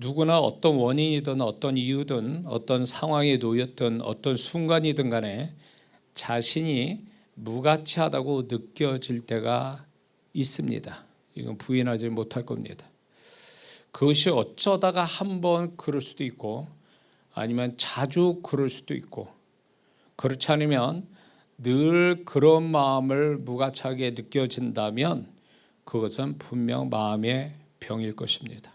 누구나 어떤 원인이든 어떤 이유든 어떤 상황에 놓였든 어떤 순간이든 간에 자신이 무가치하다고 느껴질 때가 있습니다. 이건 부인하지 못할 겁니다. 그것이 어쩌다가 한번 그럴 수도 있고 아니면 자주 그럴 수도 있고, 그렇지 않으면 늘 그런 마음을 무가치하게 느껴진다면 그것은 분명 마음의 병일 것입니다.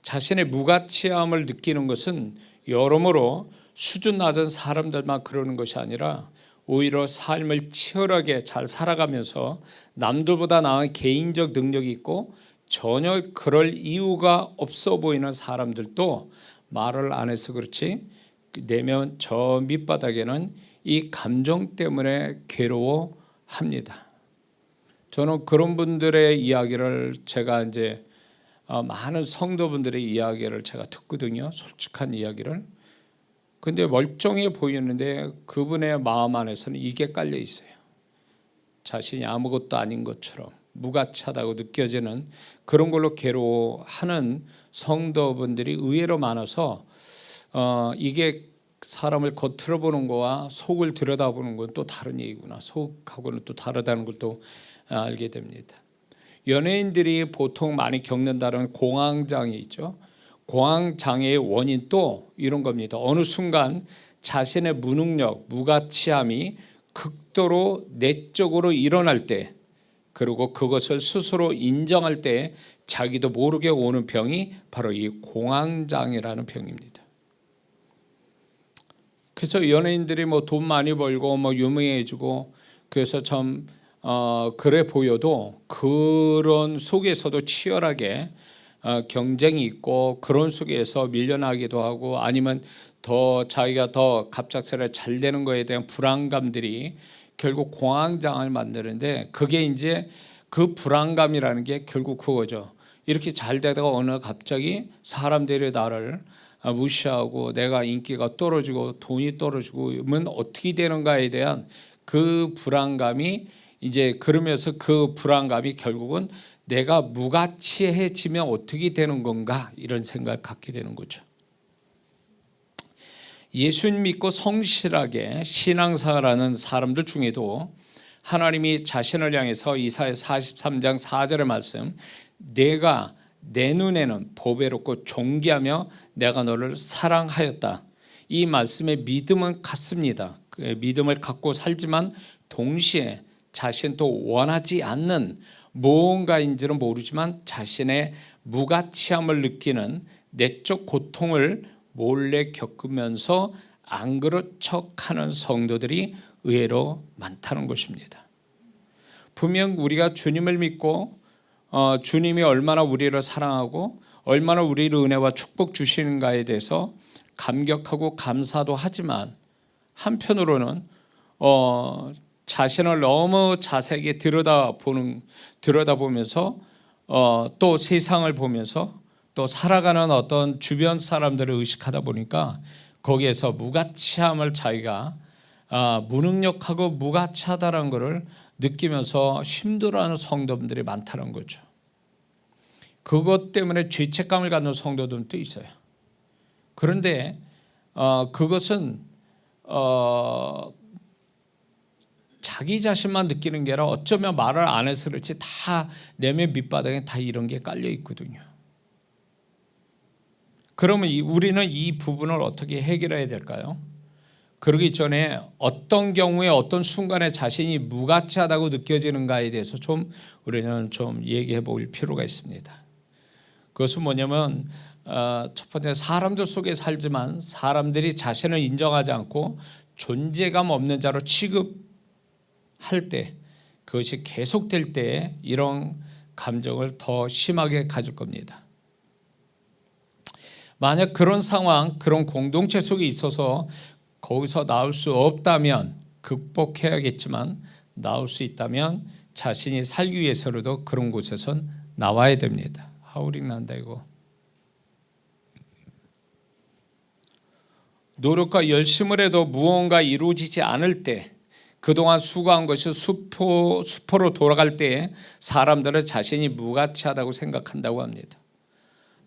자신의 무가치함을 느끼는 것은 여러모로 수준 낮은 사람들만 그러는 것이 아니라 오히려 삶을 치열하게 잘 살아가면서 남들보다 나은 개인적 능력이 있고 전혀 그럴 이유가 없어 보이는 사람들도 말을 안 해서 그렇지 내면 저 밑바닥에는 이 감정 때문에 괴로워합니다. 저는 그런 분들의 이야기를 제가 이제 많은 성도분들의 이야기를 제가 듣거든요. 솔직한 이야기를. 근데 멀쩡해 보이는데 그분의 마음 안에서는 이게 깔려 있어요. 자신이 아무것도 아닌 것처럼 무가치하다고 느껴지는 그런 걸로 괴로워하는 성도분들이 의외로 많아서 이게 사람을 겉으로 보는 거와 속을 들여다보는 건 또 다른 얘기구나. 속하고는 또 다르다는 걸 또 알게 됩니다. 연예인들이 보통 많이 겪는다는 공황장애 있죠. 공황장애의 원인도 이런 겁니다. 어느 순간 자신의 무능력, 무가치함이 극도로 내적으로 일어날 때, 그리고 그것을 스스로 인정할 때 자기도 모르게 오는 병이 바로 이 공황장애라는 병입니다. 그래서 연예인들이 뭐 돈 많이 벌고 뭐 유명해지고 그래서 참 그래 보여도 그런 속에서도 치열하게 경쟁이 있고 그런 속에서 밀려나기도 하고 아니면 더 자기가 더 갑작스레 잘 되는 거에 대한 불안감들이 결국 공황장애를 만드는데, 그게 이제 그 불안감이라는 게 결국 그거죠. 이렇게 잘 되다가 어느 날 갑자기 사람들이 나를 무시하고 내가 인기가 떨어지고 돈이 떨어지면 어떻게 되는가에 대한 그 불안감이 이제 그러면서 그 불안감이 결국은 내가 무가치해지면 어떻게 되는 건가 이런 생각을 갖게 되는 거죠. 예수님 믿고 성실하게 신앙생활하는 사람들 중에도 하나님이 자신을 향해서 이사야 43장 4절의 말씀, 내가 내 눈에는 보배롭고 존귀하며 내가 너를 사랑하였다. 이 말씀에 믿음은 같습니다. 믿음을 갖고 살지만 동시에 자신도 원하지 않는 무언가인지는 모르지만 자신의 무가치함을 느끼는 내적 고통을 몰래 겪으면서 안 그런 척하는 성도들이 의외로 많다는 것입니다. 분명 우리가 주님을 믿고 주님이 얼마나 우리를 사랑하고 얼마나 우리를 은혜와 축복 주시는가에 대해서 감격하고 감사도 하지만 한편으로는 자신을 너무 자세하게 들여다보면서 또 세상을 보면서 또 살아가는 어떤 주변 사람들을 의식하다 보니까 거기에서 무가치함을 자기가 무능력하고 무가치하다는 것을 느끼면서 힘들어하는 성도분들이 많다는 거죠. 그것 때문에 죄책감을 갖는 성도들도 있어요. 그런데 그것은 자기 자신만 느끼는 게 아니라 어쩌면 말을 안 해서 그렇지 다 내면 밑바닥에 다 이런 게 깔려 있거든요. 그러면 우리는 이 부분을 어떻게 해결해야 될까요? 그러기 전에 어떤 경우에 어떤 순간에 자신이 무가치하다고 느껴지는가에 대해서 우리는 좀 얘기해 볼 필요가 있습니다. 그것은 뭐냐면 첫 번째, 사람들 속에 살지만 사람들이 자신을 인정하지 않고 존재감 없는 자로 취급할 때, 그것이 계속될 때 이런 감정을 더 심하게 가질 겁니다. 만약 그런 상황, 그런 공동체 속에 있어서 거기서 나올 수 없다면 극복해야겠지만 나올 수 있다면 자신이 살기 위해서라도 그런 곳에선 나와야 됩니다. 하울링 난다 이거. 노력과 열심을 해도 무언가 이루어지지 않을 때, 그동안 수고한 것이 수포로 돌아갈 때에 사람들은 자신이 무가치하다고 생각한다고 합니다.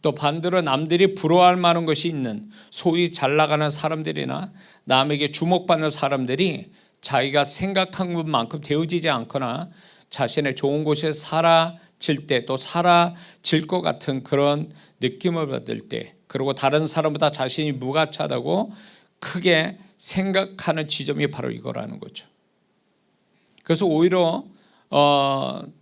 또 반대로 남들이 부러워할 만한 것이 있는 소위 잘 나가는 사람들이나 남에게 주목받는 사람들이 자기가 생각한 것만큼 되어지지 않거나 자신의 좋은 곳에 사라질 때 또 사라질 것 같은 그런 느낌을 받을 때, 그리고 다른 사람보다 자신이 무가치하다고 크게 생각하는 지점이 바로 이거라는 거죠. 그래서 오히려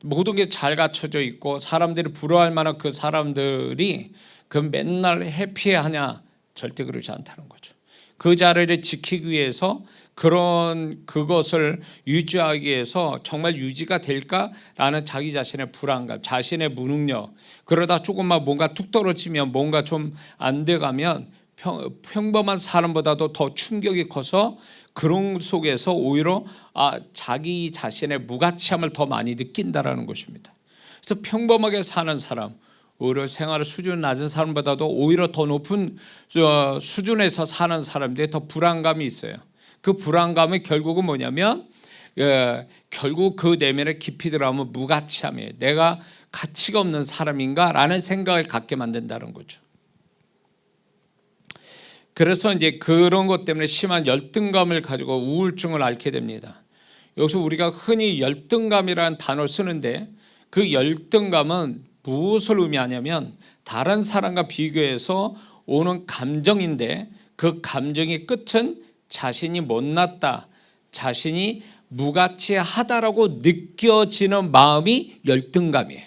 모든 게 잘 갖춰져 있고 사람들이 부러워할 만한 그 사람들이 그 맨날 해피하냐? 절대 그러지 않다는 거죠. 그 자리를 지키기 위해서 그것을 유지하기 위해서 정말 유지가 될까라는 자기 자신의 불안감, 자신의 무능력, 그러다 조금만 뭔가 툭 떨어지면 뭔가 좀 안 돼가면 평범한 사람보다도 더 충격이 커서 그런 속에서 오히려 자기 자신의 무가치함을 더 많이 느낀다라는 것입니다. 그래서 평범하게 사는 사람, 오히려 생활 수준 낮은 사람보다도 오히려 더 높은 수준에서 사는 사람들이 더 불안감이 있어요. 그 불안감이 결국은 뭐냐면 결국 그 내면에 깊이 들어가면 무가치함이에요. 내가 가치가 없는 사람인가 라는 생각을 갖게 만든다는 거죠. 그래서 이제 그런 것 때문에 심한 열등감을 가지고 우울증을 앓게 됩니다. 여기서 우리가 흔히 열등감이라는 단어를 쓰는데 그 열등감은 무엇을 의미하냐면 다른 사람과 비교해서 오는 감정인데 그 감정의 끝은 자신이 못났다, 자신이 무가치하다라고 느껴지는 마음이 열등감이에요.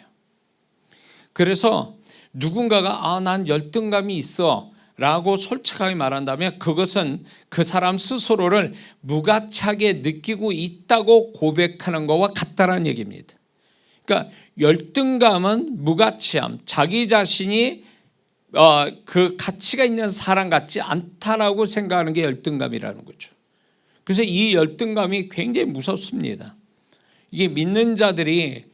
그래서 누군가가 난 열등감이 있어 라고 솔직하게 말한다면 그것은 그 사람 스스로를 무가치하게 느끼고 있다고 고백하는 것과 같다는 얘기입니다. 그러니까 열등감은 무가치함, 자기 자신이 그 가치가 있는 사람 같지 않다라고 생각하는 게 열등감이라는 거죠. 그래서 이 열등감이 굉장히 무섭습니다. 이게 믿는 자들이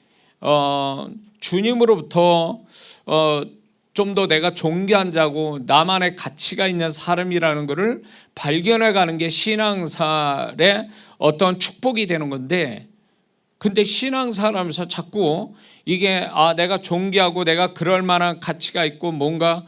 주님으로부터 좀 더 내가 존귀한 자고 나만의 가치가 있는 사람이라는 것을 발견해가는 게 신앙생활의 어떤 축복이 되는 건데, 근데 신앙생활하면서 자꾸 이게 내가 존귀하고 내가 그럴 만한 가치가 있고 뭔가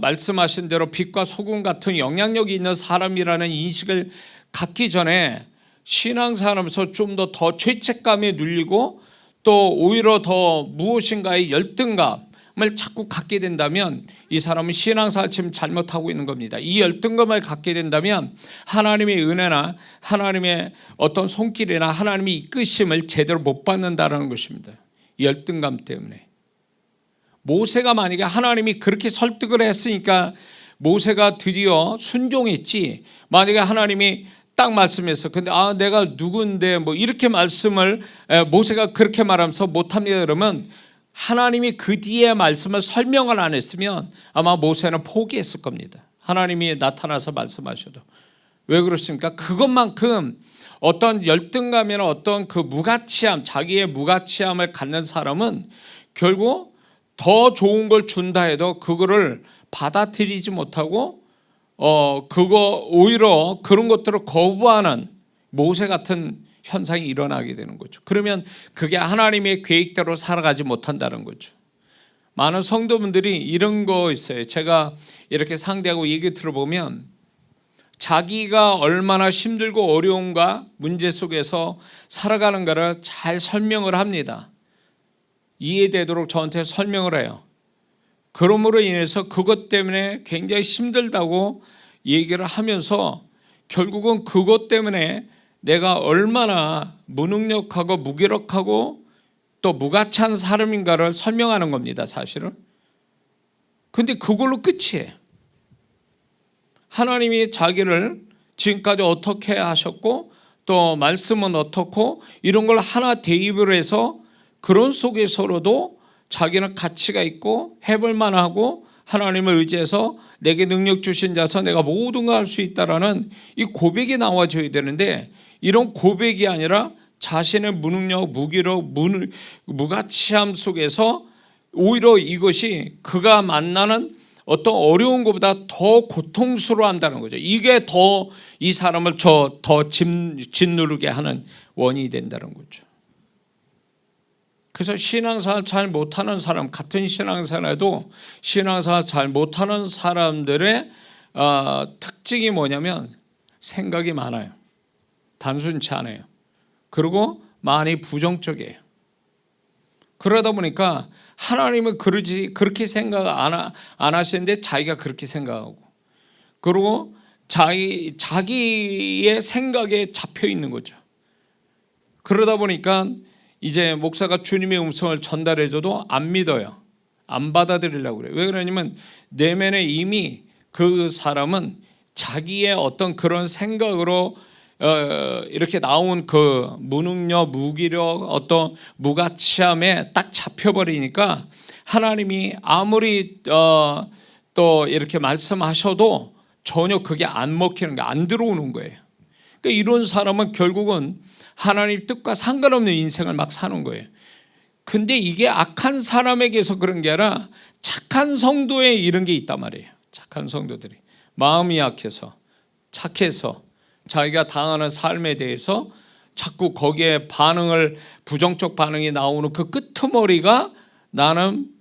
말씀하신 대로 빛과 소금 같은 영향력이 있는 사람이라는 인식을 갖기 전에 신앙생활하면서 좀 더 죄책감에 눌리고 또 오히려 더 무엇인가의 열등감을 자꾸 갖게 된다면 이 사람은 신앙생활 지금 잘못하고 있는 겁니다. 이 열등감을 갖게 된다면 하나님의 은혜나 하나님의 어떤 손길이나 하나님의 이끄심을 제대로 못 받는다는 것입니다. 이 열등감 때문에. 모세가 만약에 하나님이 그렇게 설득을 했으니까 모세가 드디어 순종했지, 만약에 하나님이 딱 말씀해서 근데 내가 누군데 뭐 이렇게 말씀을 모세가 그렇게 말하면서 못합니다 그러면 하나님이 그 뒤에 말씀을 설명을 안 했으면 아마 모세는 포기했을 겁니다. 하나님이 나타나서 말씀하셔도. 왜 그렇습니까? 그것만큼 어떤 열등감이나 어떤 그 무가치함, 자기의 무가치함을 갖는 사람은 결국 더 좋은 걸 준다 해도 그거를 받아들이지 못하고 그거 오히려 그런 것들을 거부하는 모세 같은 현상이 일어나게 되는 거죠. 그러면 그게 하나님의 계획대로 살아가지 못한다는 거죠. 많은 성도분들이 이런 거 있어요. 제가 이렇게 상대하고 얘기 들어보면 자기가 얼마나 힘들고 어려움과 문제 속에서 살아가는가를 잘 설명을 합니다. 이해되도록 저한테 설명을 해요. 그러므로 인해서 그것 때문에 굉장히 힘들다고 얘기를 하면서 결국은 그것 때문에 내가 얼마나 무능력하고 무기력하고 또 무가치한 사람인가를 설명하는 겁니다, 사실은. 근데 그걸로 끝이에요. 하나님이 자기를 지금까지 어떻게 하셨고 또 말씀은 어떻고 이런 걸 하나 대입을 해서 그런 속에서로도 자기는 가치가 있고 해볼 만하고 하나님을 의지해서 내게 능력 주신 자서 내가 모든 걸 할 수 있다라는 이 고백이 나와줘야 되는데 이런 고백이 아니라 자신의 무능력, 무기력, 무가치함 속에서 오히려 이것이 그가 만나는 어떤 어려운 것보다 더 고통스러워한다는 거죠. 이게 더 이 사람을 더 짓누르게 하는 원인이 된다는 거죠. 그래서 신앙생활 잘 못하는 사람, 같은 신앙생활에도 신앙생활 잘 못하는 사람들의 특징이 뭐냐면 생각이 많아요. 단순치 않아요. 그리고 많이 부정적이에요. 그러다 보니까 하나님은 그렇게 생각 안 하시는데 자기가 그렇게 생각하고, 그리고 자기의 생각에 잡혀 있는 거죠. 그러다 보니까 이제 목사가 주님의 음성을 전달해줘도 안 믿어요. 안 받아들이려고 그래요. 왜 그러냐면 내면에 이미 그 사람은 자기의 어떤 그런 생각으로 이렇게 나온 그 무능력, 무기력, 어떤 무가치함에 딱 잡혀버리니까 하나님이 아무리 또 이렇게 말씀하셔도 전혀 그게 안 먹히는 게 안 들어오는 거예요. 그러니까 이런 사람은 결국은 하나님 뜻과 상관없는 인생을 막 사는 거예요. 근데 이게 악한 사람에게서 그런 게 아니라 착한 성도에 이런 게 있단 말이에요. 착한 성도들이 마음이 약해서, 착해서 자기가 당하는 삶에 대해서 자꾸 거기에 부정적 반응이 나오는 그 끄트머리가 나는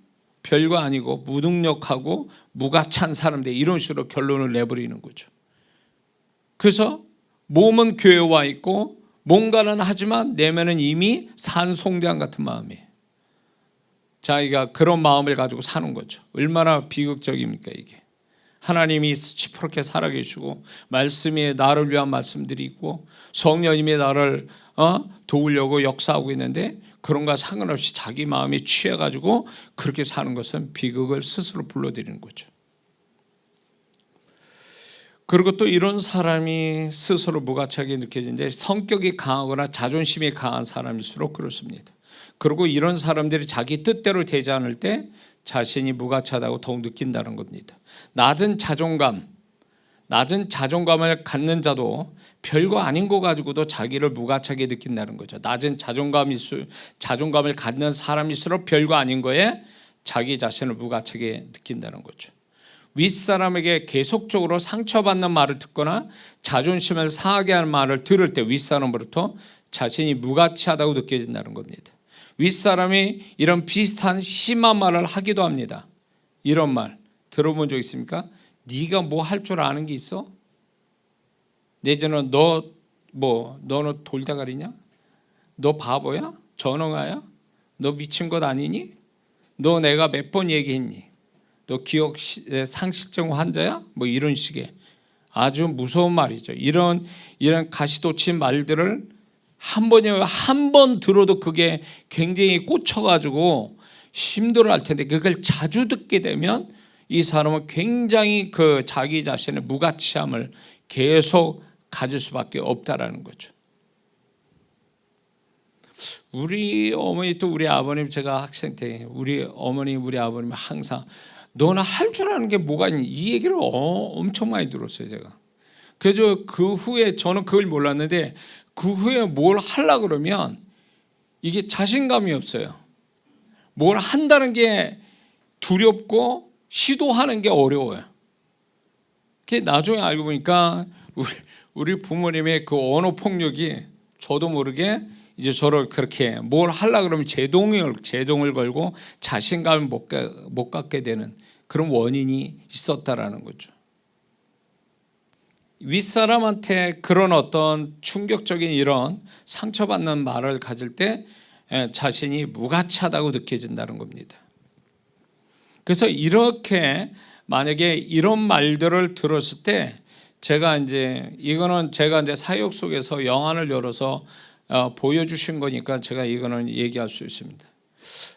별거 아니고 무능력하고 무가치한 사람들, 이런 식으로 결론을 내버리는 거죠. 그래서 몸은 교회에 와 있고 뭔가는 하지만 내면은 이미 산송대왕 같은 마음이에요. 자기가 그런 마음을 가지고 사는 거죠. 얼마나 비극적입니까 이게. 하나님이 시퍼렇게 살아계시고 말씀이 나를 위한 말씀들이 있고 성령님이 나를 도우려고 역사하고 있는데 그런 거 상관없이 자기 마음이 취해가지고 그렇게 사는 것은 비극을 스스로 불러들이는 거죠. 그리고 또 이런 사람이 스스로 무가치하게 느껴지는데 성격이 강하거나 자존심이 강한 사람일수록 그렇습니다. 그리고 이런 사람들이 자기 뜻대로 되지 않을 때 자신이 무가치하다고 더욱 느낀다는 겁니다. 낮은 자존감을 갖는 자도 별거 아닌 거 가지고도 자기를 무가치하게 느낀다는 거죠. 낮은 자존감을 갖는 사람일수록 별거 아닌 거에 자기 자신을 무가치하게 느낀다는 거죠. 윗사람에게 계속적으로 상처받는 말을 듣거나 자존심을 상하게 하는 말을 들을 때 윗사람으로부터 자신이 무가치하다고 느껴진다는 겁니다. 윗사람이 이런 비슷한 심한 말을 하기도 합니다. 이런 말 들어본 적 있습니까? 네가 뭐 할 줄 아는 게 있어? 내지는 너는 돌대가리냐? 너 바보야? 전응아야? 너 미친 것 아니니? 너 내가 몇 번 얘기했니? 너 기억 상실증 환자야? 뭐 이런 식의 아주 무서운 말이죠. 이런 가시돋친 말들을 한 번 들어도 그게 굉장히 꽂혀가지고 힘들어할 텐데 그걸 자주 듣게 되면 이 사람은 굉장히 그 자기 자신의 무가치함을 계속 가질 수밖에 없다라는 거죠. 우리 어머니 또 우리 아버님, 제가 학생 때 우리 어머니 우리 아버님 항상 너는 할 줄 아는 게 뭐가 있니? 이 얘기를 엄청 많이 들었어요 제가. 그래서 그 후에 저는 그걸 몰랐는데 그 후에 뭘 하려고 그러면 이게 자신감이 없어요. 뭘 한다는 게 두렵고 시도하는 게 어려워요. 그게 나중에 알고 보니까 우리 부모님의 그 언어 폭력이 저도 모르게 이제 저를 그렇게 뭘 하려고 그러면 제동을 걸고 자신감을 못 갖게 되는 그런 원인이 있었다라는 거죠. 윗사람한테 그런 어떤 충격적인 이런 상처받는 말을 가질 때 자신이 무가치하다고 느껴진다는 겁니다. 그래서 이렇게 만약에 이런 말들을 들었을 때 제가 이제 사역 속에서 영안을 열어서 보여주신 거니까 제가 이거는 얘기할 수 있습니다.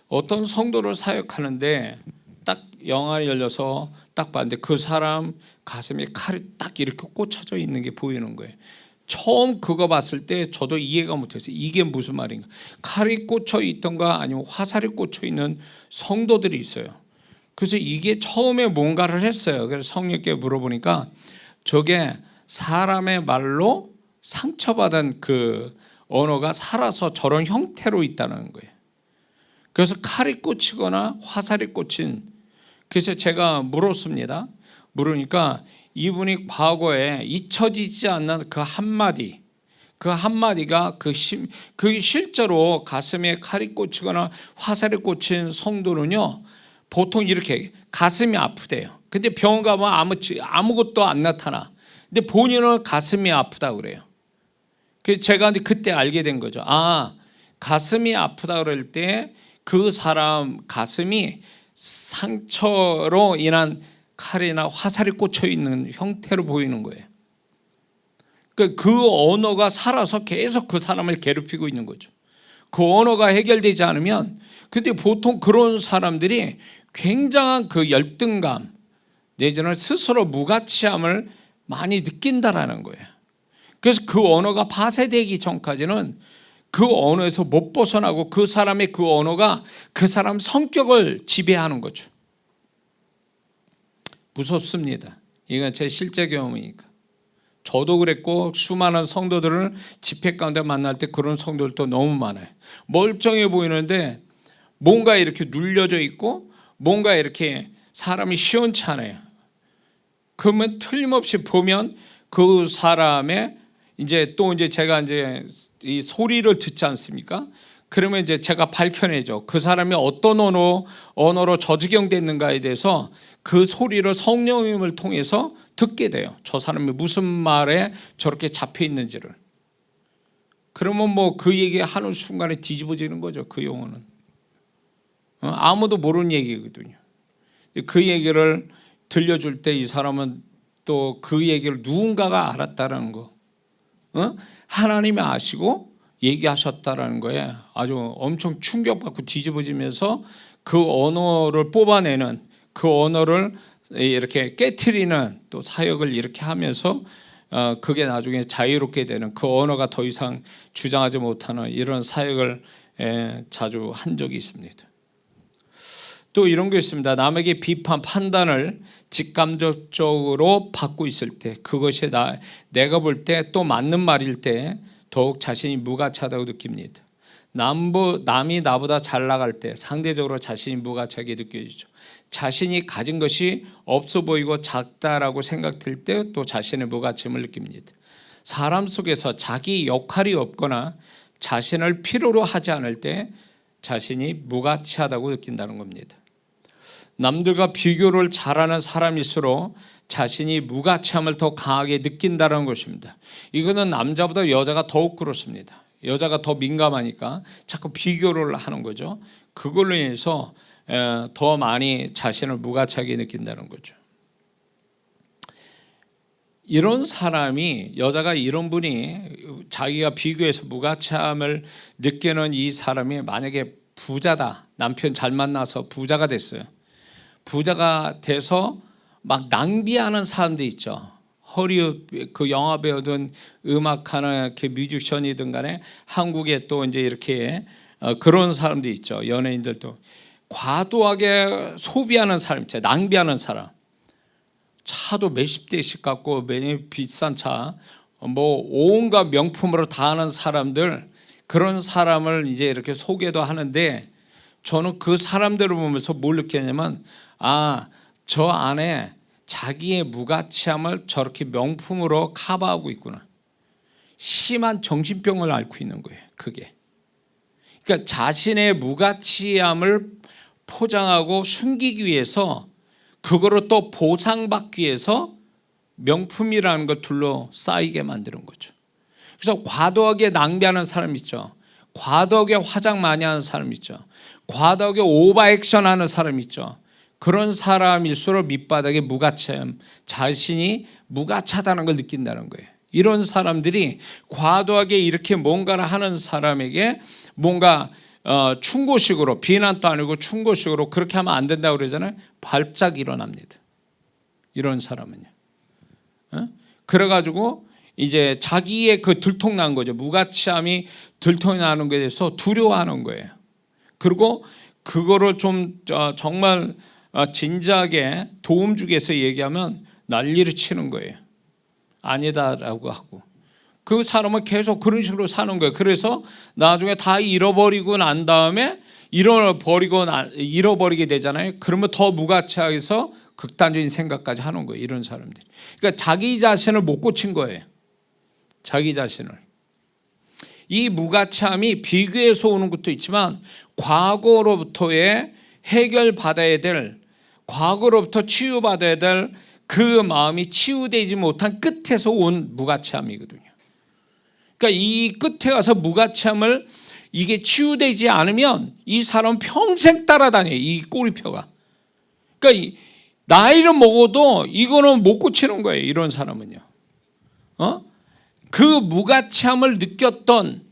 어떤 성도를 사역하는데 딱 영안이 열려서 딱 봤는데 그 사람 가슴에 칼이 딱 이렇게 꽂혀져 있는 게 보이는 거예요. 처음 그거 봤을 때 저도 이해가 못했어요. 이게 무슨 말인가. 칼이 꽂혀 있던가 아니면 화살이 꽂혀 있는 성도들이 있어요. 그래서 이게 처음에 뭔가를 했어요. 그래서 성령께 물어보니까 저게 사람의 말로 상처받은 그 언어가 살아서 저런 형태로 있다는 거예요. 그래서 칼이 꽂히거나 화살이 꽂힌, 그래서 제가 물었습니다. 물으니까 이분이 과거에 잊혀지지 않는 그 한마디, 그 한마디가 그 실제로 가슴에 칼이 꽂히거나 화살이 꽂힌 성도는요, 보통 이렇게 가슴이 아프대요. 근데 병원 가면 아무것도 안 나타나. 근데 본인은 가슴이 아프다 그래요. 제가 그때 알게 된 거죠. 아, 가슴이 아프다 그럴 때 그 사람 가슴이 상처로 인한 칼이나 화살이 꽂혀 있는 형태로 보이는 거예요. 그 언어가 살아서 계속 그 사람을 괴롭히고 있는 거죠. 그 언어가 해결되지 않으면, 근데 보통 그런 사람들이 굉장한 그 열등감 내지는 스스로 무가치함을 많이 느낀다라는 거예요. 그래서 그 언어가 파쇄되기 전까지는 그 언어에서 못 벗어나고 그 사람의 그 언어가 그 사람 성격을 지배하는 거죠. 무섭습니다. 이건 제 실제 경험이니까. 저도 그랬고 수많은 성도들을 집회 가운데 만날 때 그런 성도들도 너무 많아요. 멀쩡해 보이는데 뭔가 이렇게 눌려져 있고 뭔가 이렇게 사람이 시원치 않아요. 그러면 틀림없이 보면 그 사람의 이제 제가 이 소리를 듣지 않습니까? 그러면 이제 제가 밝혀내죠. 그 사람이 어떤 언어로 저지경됐는가에 대해서 그 소리를 성령님을 통해서 듣게 돼요. 저 사람이 무슨 말에 저렇게 잡혀 있는지를. 그러면 뭐 그 얘기하는 순간에 뒤집어지는 거죠. 그 용어는. 아무도 모르는 얘기거든요. 그 얘기를 들려줄 때 이 사람은 또 그 얘기를 누군가가 알았다는 거. 하나님이 아시고 얘기하셨다라는 거에 아주 엄청 충격받고 뒤집어지면서 그 언어를 뽑아내는, 그 언어를 이렇게 깨트리는 또 사역을 이렇게 하면서 그게 나중에 자유롭게 되는, 그 언어가 더 이상 주장하지 못하는 이런 사역을 자주 한 적이 있습니다. 또 이런 게 있습니다. 남에게 비판, 판단을 직감적으로 받고 있을 때, 그것이 내가 볼 때 또 맞는 말일 때 더욱 자신이 무가치하다고 느낍니다. 남이 나보다 잘 나갈 때 상대적으로 자신이 무가치하게 느껴지죠. 자신이 가진 것이 없어 보이고 작다라고 생각될 때 또 자신의 무가치함을 느낍니다. 사람 속에서 자기 역할이 없거나 자신을 필요로 하지 않을 때 자신이 무가치하다고 느낀다는 겁니다. 남들과 비교를 잘하는 사람일수록 자신이 무가치함을 더 강하게 느낀다는 것입니다. 이거는 남자보다 여자가 더욱 그렇습니다. 여자가 더 민감하니까 자꾸 비교를 하는 거죠. 그걸로 인해서 더 많이 자신을 무가치하게 느낀다는 거죠. 이런 사람이, 여자가 이런 분이 자기가 비교해서 무가치함을 느끼는 이 사람이 만약에 부자다, 남편 잘 만나서 부자가 됐어요. 부자가 돼서 막 낭비하는 사람도 있죠. 허리우드 그 영화 배우든 음악하는 그 뮤지션이든 간에 한국에 또 이제 이렇게 그런 사람도 있죠. 연예인들도 과도하게 소비하는 사람 있죠. 낭비하는 사람. 차도 몇십 대씩 갖고 매년 비싼 차, 뭐 온갖 명품으로 다 하는 사람들, 그런 사람을 이제 이렇게 소개도 하는데, 저는 그 사람들을 보면서 뭘 느꼈냐면, 저 안에 자기의 무가치함을 저렇게 명품으로 커버하고 있구나. 심한 정신병을 앓고 있는 거예요. 그게. 그러니까 자신의 무가치함을 포장하고 숨기기 위해서, 그거를 또 보상받기 위해서 명품이라는 것 둘러싸이게 만드는 거죠. 그래서 과도하게 낭비하는 사람 있죠. 과도하게 화장 많이 하는 사람 있죠. 과도하게 오버액션 하는 사람 있죠. 그런 사람일수록 밑바닥에 무가치함, 자신이 무가치하다는 걸 느낀다는 거예요. 이런 사람들이 과도하게 이렇게 뭔가를 하는 사람에게 뭔가 충고식으로, 비난도 아니고 충고식으로 그렇게 하면 안 된다고 그러잖아요. 발작 일어납니다. 이런 사람은요. 그래가지고 이제 자기의 그 들통난 거죠. 무가치함이 들통나는 것에 대해서 두려워하는 거예요. 그리고 그거를 좀 정말 진지하게 도움 주기 위해서 얘기하면 난리를 치는 거예요. 아니다라고 하고. 그 사람은 계속 그런 식으로 사는 거예요. 그래서 나중에 다 잃어버리고 난 다음에 잃어버리게 되잖아요. 그러면 더 무가치해서 극단적인 생각까지 하는 거예요. 이런 사람들이. 그러니까 자기 자신을 못 고친 거예요. 자기 자신을. 이 무가참이 비교해서 오는 것도 있지만 과거로부터의 해결받아야 될, 과거로부터 치유받아야 될 그 마음이 치유되지 못한 끝에서 온 무가참이거든요. 그러니까 이 끝에 가서 무가참을 이게 치유되지 않으면 이 사람은 평생 따라다녀요. 이 꼬리표가. 그러니까 나이를 먹어도 이거는 못 고치는 거예요. 이런 사람은요. 그 무가참을 느꼈던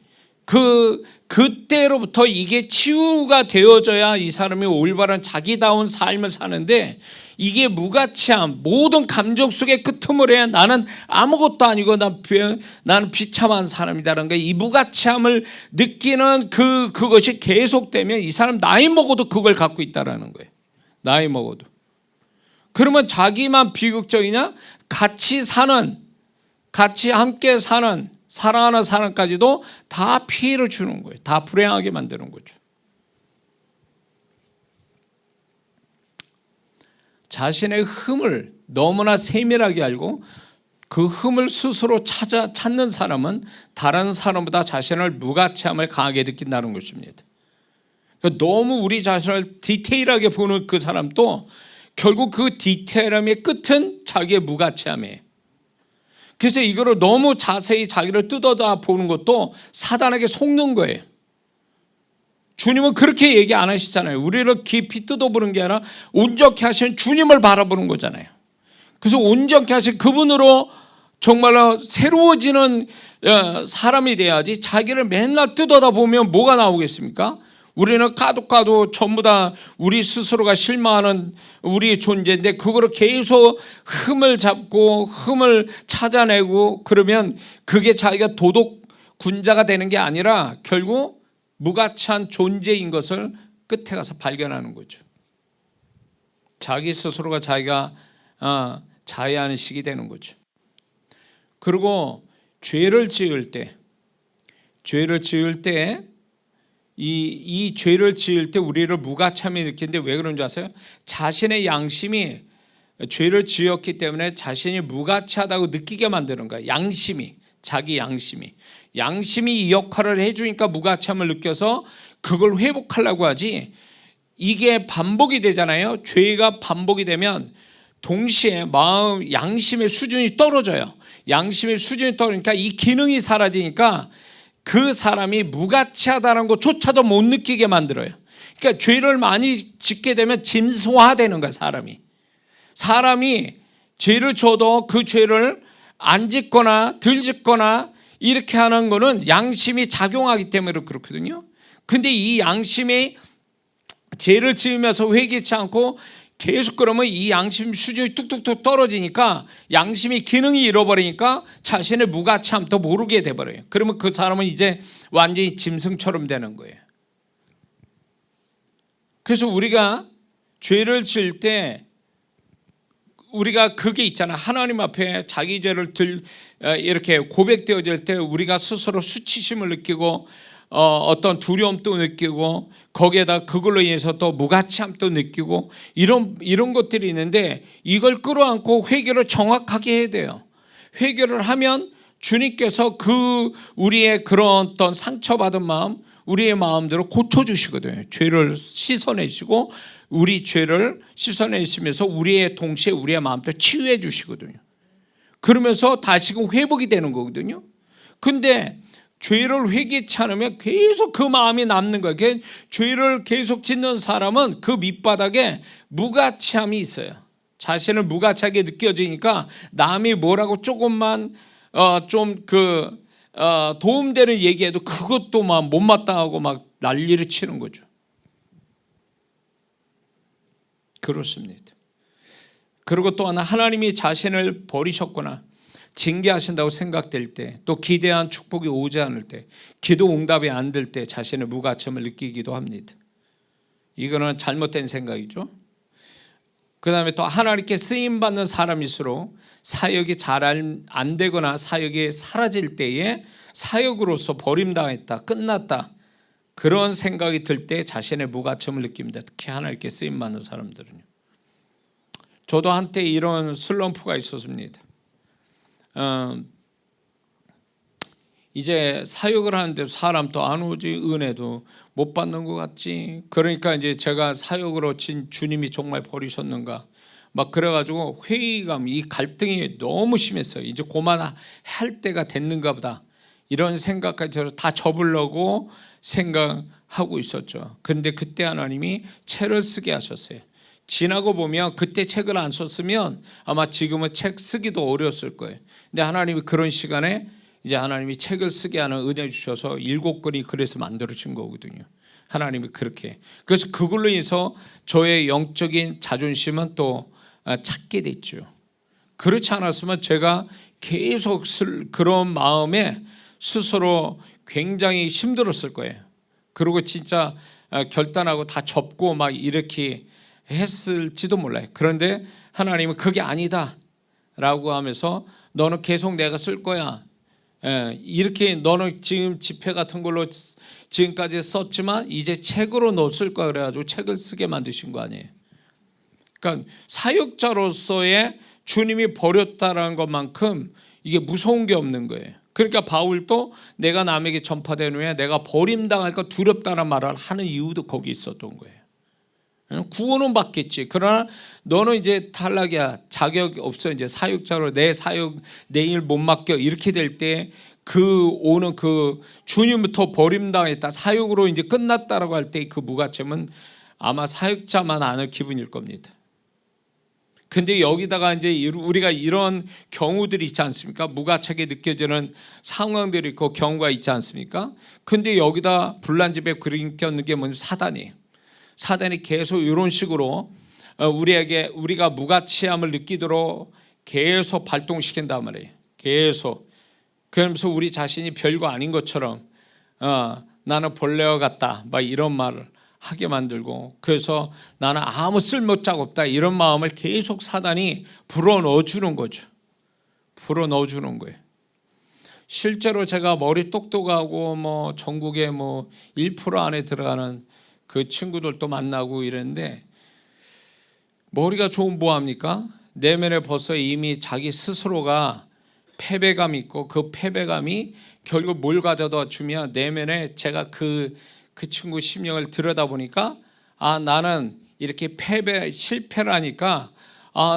그때로부터 이게 치유가 되어져야 이 사람이 올바른 자기다운 삶을 사는데, 이게 무가참, 모든 감정 속에 끄트머리에 나는 아무것도 아니고 나는 비참한 사람이다라는 거, 이 무가참을 느끼는 그것이 계속되면 이 사람 나이 먹어도 그걸 갖고 있다라는 거예요. 나이 먹어도. 그러면 자기만 비극적이냐? 같이 함께 사는, 사랑하는 사람까지도 다 피해를 주는 거예요. 다 불행하게 만드는 거죠. 자신의 흠을 너무나 세밀하게 알고 그 흠을 스스로 찾는 사람은 다른 사람보다 자신을 무가치함을 강하게 느낀다는 것입니다. 너무 우리 자신을 디테일하게 보는 그 사람도 결국 그 디테일함의 끝은 자기의 무가치함이에요. 그래서 이거를 너무 자세히 자기를 뜯어다 보는 것도 사단에게 속는 거예요. 주님은 그렇게 얘기 안 하시잖아요. 우리를 깊이 뜯어보는 게 아니라 온전케 하신 주님을 바라보는 거잖아요. 그래서 온전케 하신 그분으로 정말로 새로워지는 사람이 돼야지, 자기를 맨날 뜯어다 보면 뭐가 나오겠습니까? 우리는 까도 전부 다 우리 스스로가 실망하는 우리의 존재인데, 그거를 계속 흠을 잡고 흠을 찾아내고 그러면 그게 자기가 도덕군자가 되는 게 아니라 결국 무가치한 존재인 것을 끝에 가서 발견하는 거죠. 자기 스스로가 자기가 자해하는 식이 되는 거죠. 그리고 죄를 지을 때 이 죄를 지을 때 우리를 무가참히 느끼는데 왜 그런 줄 아세요? 자신의 양심이 죄를 지었기 때문에 자신이 무가치하다고 느끼게 만드는 거예요. 자기 양심이 이 역할을 해주니까 무가참을 느껴서 그걸 회복하려고 하지, 이게 반복이 되잖아요. 죄가 반복이 되면 동시에 양심의 수준이 떨어져요. 양심의 수준이 떨어지니까 이 기능이 사라지니까 그 사람이 무가치하다는 것조차도 못 느끼게 만들어요. 그러니까 죄를 많이 짓게 되면 짐승화되는 거야. 사람이 죄를 져도 그 죄를 안 짓거나 덜 짓거나 이렇게 하는 거는 양심이 작용하기 때문에 그렇거든요. 근데 이 양심이 죄를 지으면서 회개치 않고 계속 그러면 이 양심 수준이 뚝뚝뚝 떨어지니까 양심이 기능이 잃어버리니까 자신의 무가치함도 모르게 돼버려요. 그러면 그 사람은 이제 완전히 짐승처럼 되는 거예요. 그래서 우리가 죄를 지을 때 우리가 그게 있잖아. 하나님 앞에 자기 죄를 이렇게 고백되어질 때 우리가 스스로 수치심을 느끼고 어떤 두려움도 느끼고 거기에다 그걸로 인해서 또 무가치함도 느끼고 이런 것들이 있는데, 이걸 끌어안고 회개를 정확하게 해야 돼요. 회개를 하면 주님께서 우리의 그런 어떤 상처받은 마음, 우리의 마음대로 고쳐주시거든요. 죄를 씻어내시고 우리 죄를 씻어내시면서 동시에 우리의 마음도 치유해 주시거든요. 그러면서 다시금 회복이 되는 거거든요. 근데 죄를 회개치 않으면 계속 그 마음이 남는 거예요. 죄를 계속 짓는 사람은 그 밑바닥에 무가치함이 있어요. 자신을 무가치하게 느껴지니까 남이 뭐라고 조금만 도움되는 얘기해도 그것도 막 못마땅하고 막 난리를 치는 거죠. 그렇습니다. 그리고 또 하나님이 자신을 버리셨거나 징계하신다고 생각될 때, 또 기대한 축복이 오지 않을 때, 기도 응답이 안 될 때 자신의 무가치함을 느끼기도 합니다. 이거는 잘못된 생각이죠. 그 다음에 또 하나님께 쓰임받는 사람일수록 사역이 잘 안 되거나 사역이 사라질 때에 사역으로서 버림당했다, 끝났다, 그런 생각이 들 때 자신의 무가치함을 느낍니다. 특히 하나님께 쓰임받는 사람들은요. 저도 한때 이런 슬럼프가 있었습니다. 이제 사역을 하는데 사람 또 안 오지, 은혜도 못 받는 것 같지. 그러니까 이제 제가 사역으로 주님이 정말 버리셨는가 막 그래가지고 회의감, 이 갈등이 너무 심했어요. 이제 그만할 때가 됐는가 보다, 이런 생각까지 들어서 다 접으려고 생각하고 있었죠. 그런데 그때 하나님이 책을 쓰게 하셨어요. 지나고 보면 그때 책을 안 썼으면 아마 지금은 책 쓰기도 어려웠을 거예요. 근데 하나님이 그런 시간에 이제 하나님이 책을 쓰게 하는 은혜 주셔서 7권이 그래서 만들어진 거거든요. 하나님이 그렇게. 그래서 그걸로 인해서 저의 영적인 자존심은 또 찾게 됐죠. 그렇지 않았으면 제가 계속 그런 마음에 스스로 굉장히 힘들었을 거예요. 그리고 진짜 결단하고 다 접고 막 이렇게 했을지도 몰라요. 그런데 하나님은 그게 아니다 라고 하면서 너는 계속 내가 쓸 거야. 이렇게 너는 지금 지폐 같은 걸로 지금까지 썼지만 이제 책으로 너 쓸 거야 그래가지고 책을 쓰게 만드신 거 아니에요. 그러니까 사역자로서의 주님이 버렸다라는 것만큼 이게 무서운 게 없는 거예요. 그러니까 바울도 내가 남에게 전파된 후에 내가 버림당할까 두렵다는 말을 하는 이유도 거기 있었던 거예요. 구원은 받겠지. 그러나 너는 이제 탈락이야. 자격 없어. 이제 사역자로 내 사역 내 일 못 맡겨. 이렇게 될 때 그 오는 그 주님부터 버림당했다, 사역으로 이제 끝났다라고 할 때 그 무가침은 아마 사역자만 아는 기분일 겁니다. 근데 여기다가 이제 우리가 이런 경우들이 있지 않습니까? 무가치하게 느껴지는 상황들이 있고 경우가 있지 않습니까? 근데 여기다 불난 집에 그림 껴는 게 뭔지 사단이에요. 사단이 계속 이런 식으로 우리가 무가치함을 느끼도록 계속 발동시킨단 말이에요. 계속. 그러면서 우리 자신이 별거 아닌 것처럼 나는 본래와 같다 막 이런 말을 하게 만들고, 그래서 나는 아무 쓸모짝 없다 이런 마음을 계속 사단이 불어넣어주는 거죠. 불어넣어주는 거예요. 실제로 제가 머리 똑똑하고 뭐 전국에 뭐 1% 안에 들어가는 그 친구들도 만나고 이랬는데, 머리가 좋으면 뭐합니까? 내면에 벌써 이미 자기 스스로가 패배감이 있고, 그 패배감이 결국 뭘 가져다 주면 내면에, 제가 그 친구 심령을 들여다보니까 나는 이렇게 실패를 하니까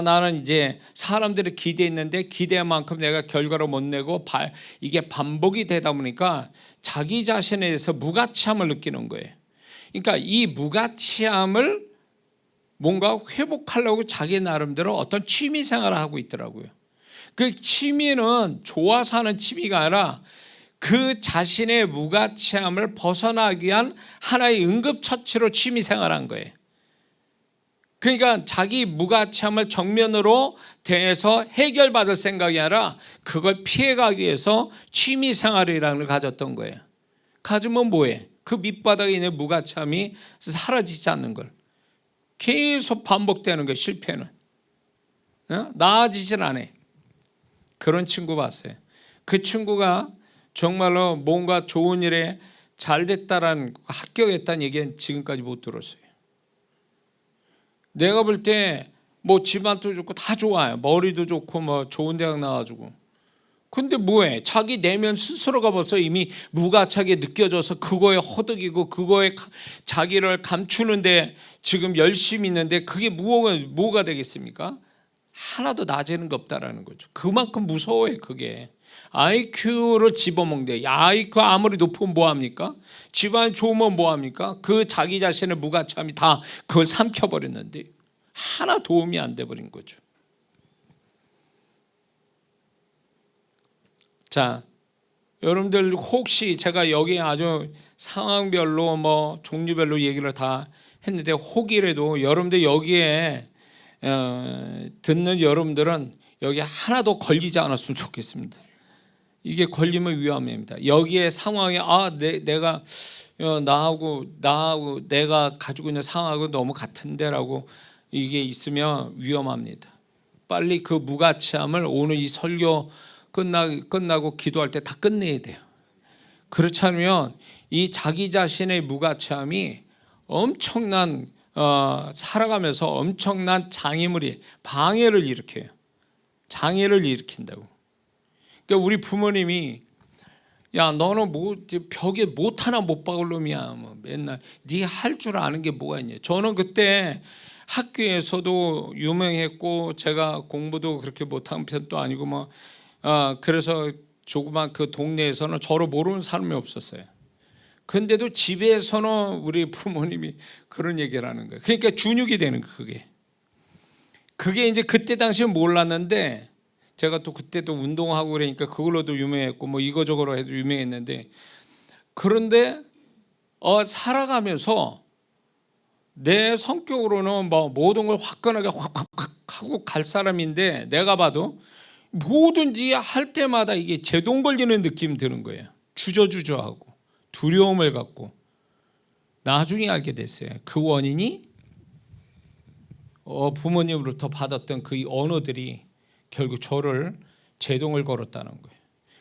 나는 이제 사람들이 기대했는데 기대한 만큼 내가 결과를 못 내고 이게 반복이 되다 보니까 자기 자신에 대해서 무가치함을 느끼는 거예요. 그러니까 이 무가치함을 뭔가 회복하려고 자기 나름대로 어떤 취미 생활을 하고 있더라고요. 그 취미는 좋아서 하는 취미가 아니라 그 자신의 무가치함을 벗어나기 위한 하나의 응급처치로 취미생활한 거예요. 그러니까 자기 무가치함을 정면으로 대해서 해결받을 생각이 아니라 그걸 피해가기 위해서 취미생활이라는 걸 가졌던 거예요. 가지면 뭐해? 그 밑바닥에 있는 무가치함이 사라지지 않는 걸. 계속 반복되는 거예요. 실패는. 나아지질 않아요. 그런 친구 봤어요. 그 친구가 정말로 뭔가 좋은 일에 잘 됐다라는, 합격했다는 얘기는 지금까지 못 들었어요. 내가 볼 때 뭐 집안도 좋고 다 좋아요. 머리도 좋고 뭐 좋은 대학 나와가지고. 근데 뭐해? 자기 내면 스스로가 벌써 이미 무가치하게 느껴져서 그거에 허덕이고 그거에 자기를 감추는데 지금 열심히 있는데 그게 뭐가 되겠습니까? 하나도 나아지는 게 없다라는 거죠. 그만큼 무서워요. 그게 IQ를 집어먹는데, IQ 아무리 높으면 뭐합니까? 집안이 좋으면 뭐합니까? 그 자기 자신의 무가치함이 다 그걸 삼켜버렸는데 하나 도움이 안 돼버린 거죠. 자, 여러분들 혹시 제가 여기 아주 상황별로 뭐 종류별로 얘기를 다 했는데, 혹이라도 여러분들 여기에 듣는 여러분들은 여기 하나도 걸리지 않았으면 좋겠습니다. 이게 걸리면 위험합니다. 여기에 상황에 내가 나하고 내가 가지고 있는 상황하고 너무 같은데라고 이게 있으면 위험합니다. 빨리 그 무가치함을 오늘 이 설교 끝나고 기도할 때 다 끝내야 돼요. 그렇지 않으면 이 자기 자신의 무가치함이 엄청난 살아가면서 엄청난 방해를 일으켜요. 장애를 일으킨다고. 그러니까 우리 부모님이 야, 너는 뭐 벽에 못 하나 못 박을 놈이야. 뭐 맨날 네 할 줄 아는 게 뭐가 있냐. 저는 그때 학교에서도 유명했고 제가 공부도 그렇게 못한 편도 아니고 뭐 그래서 조그만 그 동네에서는 저를 모르는 사람이 없었어요. 근데도 집에서는 우리 부모님이 그런 얘기를 하는 거예요. 그러니까 준육이 되는 거예요. 그게 이제 그때 당시에 몰랐는데 제가 또 그때도 운동하고 그러니까 그걸로도 유명했고 뭐 이거저거로 해도 유명했는데, 그런데 살아가면서 내 성격으로는 뭐 모든 걸 화끈하게 확 하고 갈 사람인데, 내가 봐도 뭐든지 할 때마다 이게 제동 걸리는 느낌이 드는 거예요. 주저주저하고 두려움을 갖고. 나중에 알게 됐어요. 그 원인이 부모님으로부터 받았던 그 언어들이 결국 저를 제동을 걸었다는 거예요.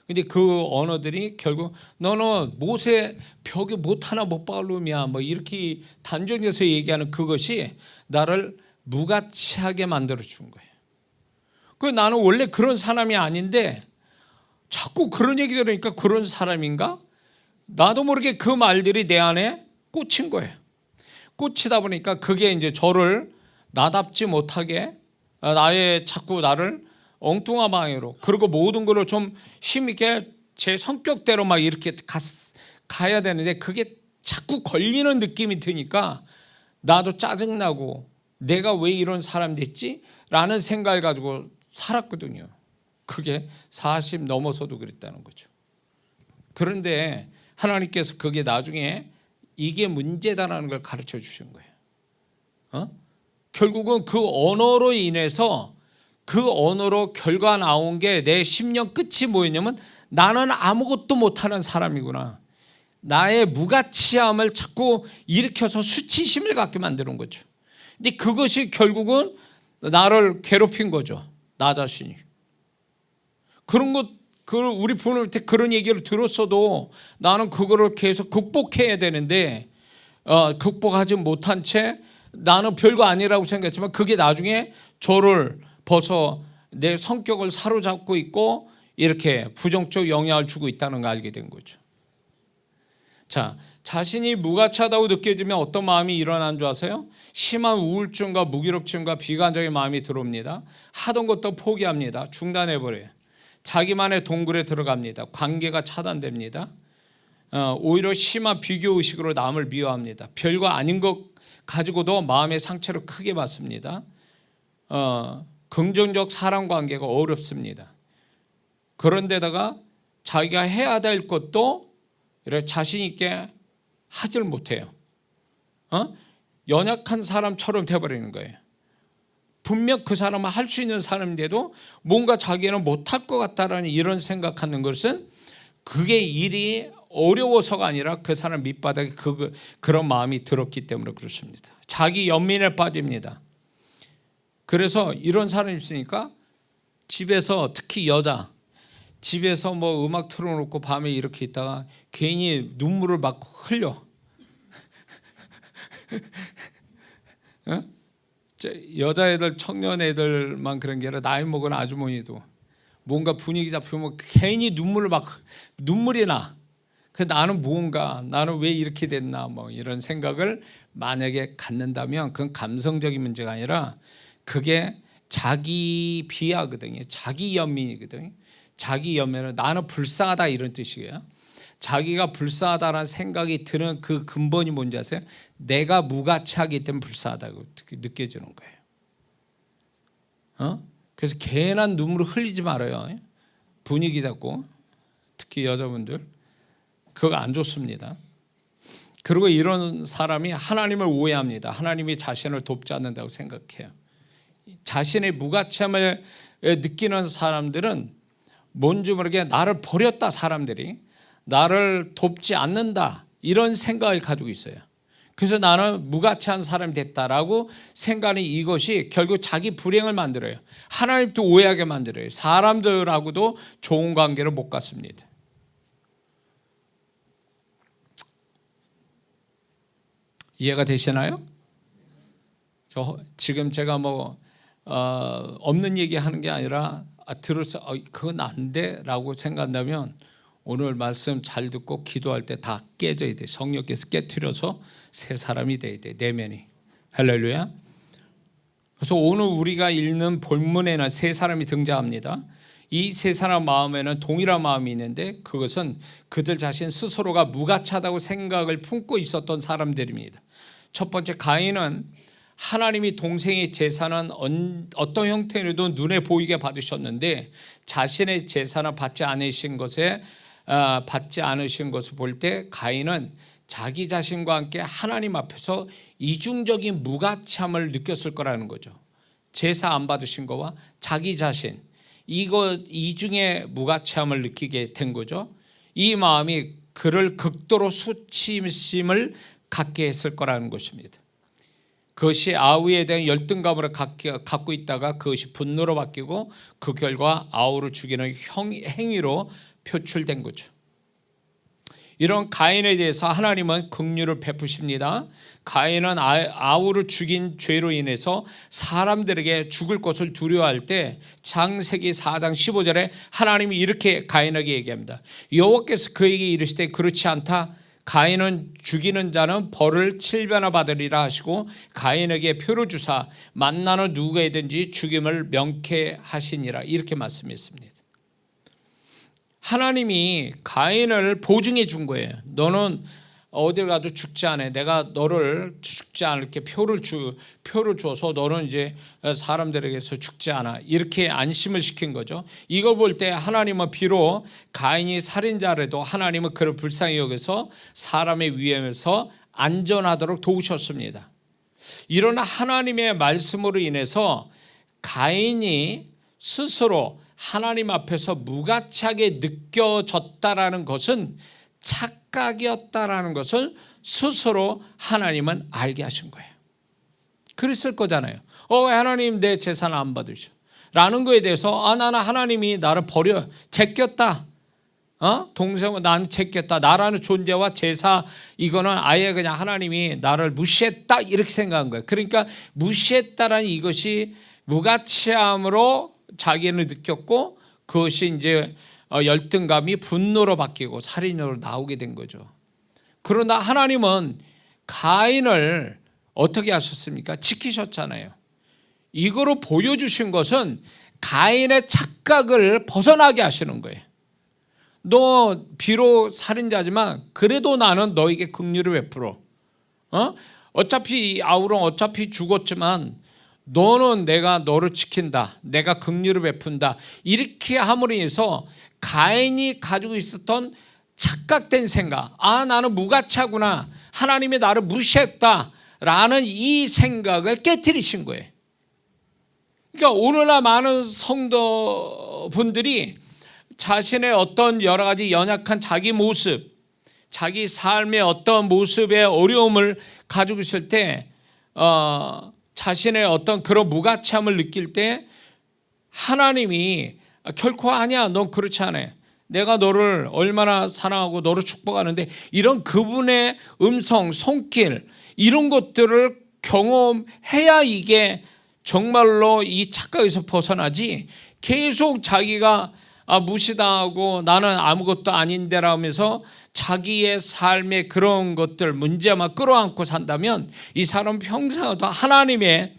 근데 그 언어들이 결국 너는 못에 벽에 못 하나 못 박을 놈이야 뭐 이렇게 단정해서 얘기하는 그것이 나를 무가치하게 만들어 준 거예요. 그 나는 원래 그런 사람이 아닌데 자꾸 그런 얘기 들으니까 그런 사람인가? 나도 모르게 그 말들이 내 안에 꽂힌 거예요. 꽂히다 보니까 그게 이제 저를 나답지 못하게, 나의 자꾸 나를 엉뚱한 방향으로, 그리고 모든 거를 좀 힘있게 제 성격대로 막 이렇게 가야 되는데 그게 자꾸 걸리는 느낌이 드니까 나도 짜증나고 내가 왜 이런 사람 됐지? 라는 생각을 가지고 살았거든요. 그게 40 넘어서도 그랬다는 거죠. 그런데 하나님께서 그게 나중에 이게 문제다라는 걸 가르쳐 주신 거예요. 결국은 그 언어로 인해서 그 언어로 결과 나온 게 내 10년 끝이 뭐였냐면 나는 아무것도 못하는 사람이구나. 나의 무가치함을 자꾸 일으켜서 수치심을 갖게 만드는 거죠. 근데 그것이 결국은 나를 괴롭힌 거죠. 나 자신이. 그런 것, 우리 부모님한테 그런 얘기를 들었어도 나는 그거를 계속 극복해야 되는데 극복하지 못한 채 나는 별거 아니라고 생각했지만 그게 나중에 저를 벗어 내 성격을 사로잡고 있고 이렇게 부정적 영향을 주고 있다는 걸 알게 된 거죠. 자, 자신이 무가치하다고 느껴지면 어떤 마음이 일어나는 줄 아세요? 심한 우울증과 무기력증과 비관적인 마음이 들어옵니다. 하던 것도 포기합니다. 중단해버려요. 자기만의 동굴에 들어갑니다. 관계가 차단됩니다. 오히려 심한 비교의식으로 남을 미워합니다. 별거 아닌 것 가지고도 마음의 상처를 크게 받습니다. 긍정적 사람관계가 어렵습니다. 그런데다가 자기가 해야 될 것도 이렇게 자신 있게 하질 못해요. 연약한 사람처럼 돼버리는 거예요. 분명 그 사람은 할 수 있는 사람인데도 뭔가 자기는 못할 것 같다라는 이런 생각하는 것은 그게 일이 어려워서가 아니라 그 사람 밑바닥에 그런 마음이 들었기 때문에 그렇습니다. 자기 연민에 빠집니다. 그래서 이런 사람이 있으니까 집에서, 특히 여자, 집에서 뭐 음악 틀어놓고 밤에 이렇게 있다가 괜히 눈물을 막 흘려. 여자애들, 청년애들만 그런 게 아니라 나이 먹은 아주머니도 뭔가 분위기 잡히면 괜히 눈물이 나. 나는 나는 왜 이렇게 됐나 뭐 이런 생각을 만약에 갖는다면 그건 감성적인 문제가 아니라 그게 자기 비하거든요. 자기 연민이거든요. 자기 연민은 나는 불쌍하다 이런 뜻이에요. 자기가 불쌍하다라는 생각이 드는 그 근본이 뭔지 아세요? 내가 무가치하기 때문에 불쌍하다고 느껴지는 거예요. 그래서 괜한 눈물을 흘리지 말아요. 분위기 잡고, 특히 여자분들 그거 안 좋습니다. 그리고 이런 사람이 하나님을 오해합니다. 하나님이 자신을 돕지 않는다고 생각해요. 자신의 무가치함을 느끼는 사람들은 뭔지 모르게 나를 버렸다, 사람들이 나를 돕지 않는다 이런 생각을 가지고 있어요. 그래서 나는 무가치한 사람이 됐다라고 생각하는 이것이 결국 자기 불행을 만들어요. 하나님도 오해하게 만들어요. 사람들하고도 좋은 관계를 못 갖습니다. 이해가 되시나요? 지금 제가 없는 얘기 하는 게 아니라 들어서 그건 안 돼 라고 생각한다면 오늘 말씀 잘 듣고 기도할 때 다 깨져야 돼. 성령께서 깨트려서 새 사람이 돼야 돼. 내면이. 할렐루야. 그래서 오늘 우리가 읽는 본문에는 세 사람이 등장합니다. 이 세 사람 마음에는 동일한 마음이 있는데 그것은 그들 자신 스스로가 무가치하다고 생각을 품고 있었던 사람들입니다. 첫 번째, 가인은 하나님이 동생의 제사는 어떤 형태로도 눈에 보이게 받으셨는데 자신의 제사는 받지 않으신 것을 볼 때 가인은 자기 자신과 함께 하나님 앞에서 이중적인 무가치함을 느꼈을 거라는 거죠. 제사 안 받으신 거와 자기 자신, 이중의 무가치함을 느끼게 된 거죠. 이 마음이 그를 극도로 수치심을 갖게 했을 거라는 것입니다. 그것이 아우에 대한 열등감으로 갖고 있다가 그것이 분노로 바뀌고 그 결과 아우를 죽이는 행위로 표출된 거죠. 이런 가인에 대해서 하나님은 긍휼을 베푸십니다. 가인은 아우를 죽인 죄로 인해서 사람들에게 죽을 것을 두려워할 때 창세기 4장 15절에 하나님이 이렇게 가인에게 얘기합니다. 여호와께서 그에게 이르시되 그렇지 않다. 가인은 죽이는 자는 벌을 7배나 받으리라 하시고 가인에게 표를 주사 만나는 누구에든지 죽임을 명쾌하시니라 이렇게 말씀했습니다. 하나님이 가인을 보증해 준 거예요. 너는 어딜 가도 죽지 않아. 내가 너를 죽지 않을게 표를 줘서 너는 이제 사람들에게서 죽지 않아. 이렇게 안심을 시킨 거죠. 이걸 볼 때 하나님은 비록 가인이 살인자라도 하나님은 그를 불쌍히 여겨서 사람의 위험에서 안전하도록 도우셨습니다. 이런 하나님의 말씀으로 인해서 가인이 스스로 하나님 앞에서 무가치하게 느껴졌다라는 것은 착각이었다라는 것을 스스로 하나님은 알게 하신 거예요. 그랬을 거잖아요. 왜 하나님 내 제사는 안 받으셔? 라는 거에 대해서 나는 하나님이 나를 제꼈다. 동생은 난 제꼈다. 나라는 존재와 제사 이거는 아예 그냥 하나님이 나를 무시했다 이렇게 생각한 거예요. 그러니까 무시했다라는 이것이 무가치함으로 자기는 느꼈고 그것이 이제 열등감이 분노로 바뀌고 살인으로 나오게 된 거죠. 그러나 하나님은 가인을 어떻게 하셨습니까? 지키셨잖아요. 이거로 보여주신 것은 가인의 착각을 벗어나게 하시는 거예요. 너 비록 살인자지만 그래도 나는 너에게 긍휼을 베풀어. 어차피 아우론 어차피 죽었지만 너는 내가 너를 지킨다. 내가 긍휼을 베푼다. 이렇게 함으로 인해서 가인이 가지고 있었던 착각된 생각, 나는 무가치하구나. 하나님이 나를 무시했다라는 이 생각을 깨트리신 거예요. 그러니까 오늘날 많은 성도분들이 자신의 어떤 여러 가지 연약한 자기 모습, 자기 삶의 어떤 모습의 어려움을 가지고 있을 때 자신의 어떤 그런 무가치함을 느낄 때 하나님이 결코 아니야, 넌 그렇지 않아. 내가 너를 얼마나 사랑하고 너를 축복하는데 이런 그분의 음성, 손길 이런 것들을 경험해야 이게 정말로 이 착각에서 벗어나지 계속 자기가 무시당하고 나는 아무것도 아닌데라면서 자기의 삶의 그런 것들 문제만 끌어안고 산다면 이 사람 평생에도 하나님의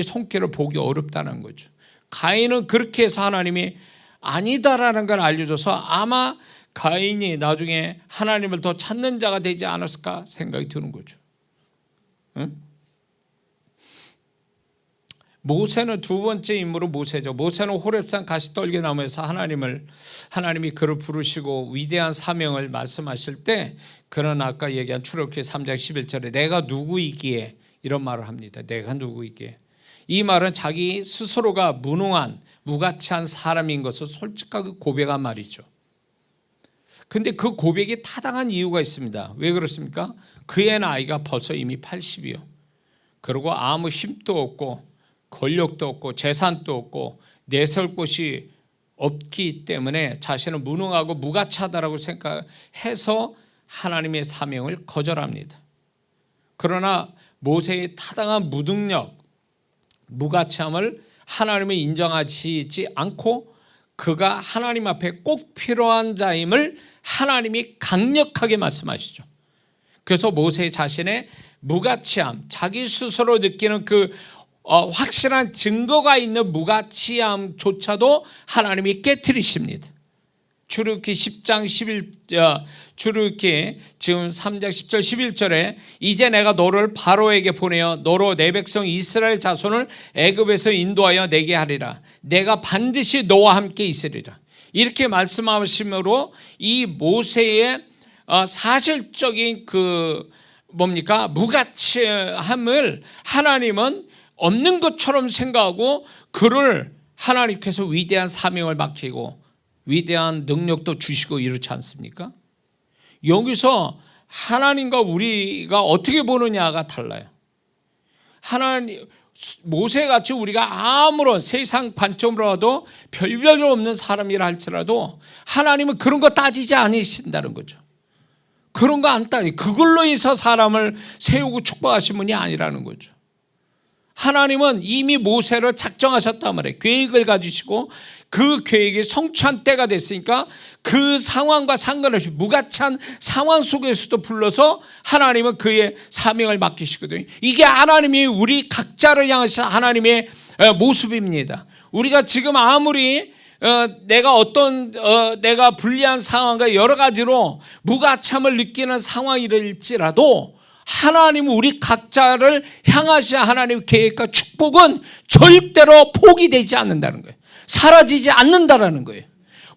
손길을 보기 어렵다는 거죠. 가인은 그렇게 해서 하나님이 아니다라는 걸 알려줘서 아마 가인이 나중에 하나님을 더 찾는 자가 되지 않았을까 생각이 드는 거죠. 응? 모세는 두 번째 인물은 모세죠. 모세는 호렙산 가시떨기나무에서 하나님이 그를 부르시고 위대한 사명을 말씀하실 때 그는 아까 얘기한 출애굽기 3장 11절에 내가 누구이기에 이런 말을 합니다. 내가 누구이기에. 이 말은 자기 스스로가 무능한 무가치한 사람인 것을 솔직하게 고백한 말이죠. 근데 그 고백이 타당한 이유가 있습니다. 왜 그렇습니까? 그의 나이가 벌써 이미 80이요. 그리고 아무 힘도 없고 권력도 없고 재산도 없고 내세울 곳이 없기 때문에 자신은 무능하고 무가치하다라고 생각해서 하나님의 사명을 거절합니다. 그러나 모세의 타당한 무능력, 무가치함을 하나님이 인정하지 않고 그가 하나님 앞에 꼭 필요한 자임을 하나님이 강력하게 말씀하시죠. 그래서 모세 자신의 무가치함, 자기 스스로 느끼는 그 확실한 증거가 있는 무가치함조차도 하나님이 깨트리십니다. 출애굽기 10장 11절, 출애굽기 지금 3장 10절 11절에 이제 내가 너를 바로에게 보내어 너로 내 백성 이스라엘 자손을 애굽에서 인도하여 내게 하리라. 내가 반드시 너와 함께 있으리라. 이렇게 말씀하심으로 이 모세의 사실적인 무가치함을 하나님은 없는 것처럼 생각하고 그를 하나님께서 위대한 사명을 맡기고 위대한 능력도 주시고 이렇지 않습니까? 여기서 하나님과 우리가 어떻게 보느냐가 달라요. 하나님, 모세같이 우리가 아무런 세상 관점으로 봐도 별별 없는 사람이라 할지라도 하나님은 그런 거 따지지 않으신다는 거죠. 그런 거 안 따지. 그걸로 인해서 사람을 세우고 축복하신 분이 아니라는 거죠. 하나님은 이미 모세를 작정하셨단 말이에요. 계획을 가지시고 그 계획이 성취한 때가 됐으니까 그 상황과 상관없이 무가치한 상황 속에서도 불러서 하나님은 그의 사명을 맡기시거든요. 이게 하나님이 우리 각자를 향하신 하나님의 모습입니다. 우리가 지금 아무리 내가 불리한 상황과 여러 가지로 무가참을 느끼는 상황일지라도 하나님은 우리 각자를 향하신 하나님의 계획과 축복은 절대로 포기되지 않는다는 거예요. 사라지지 않는다라는 거예요.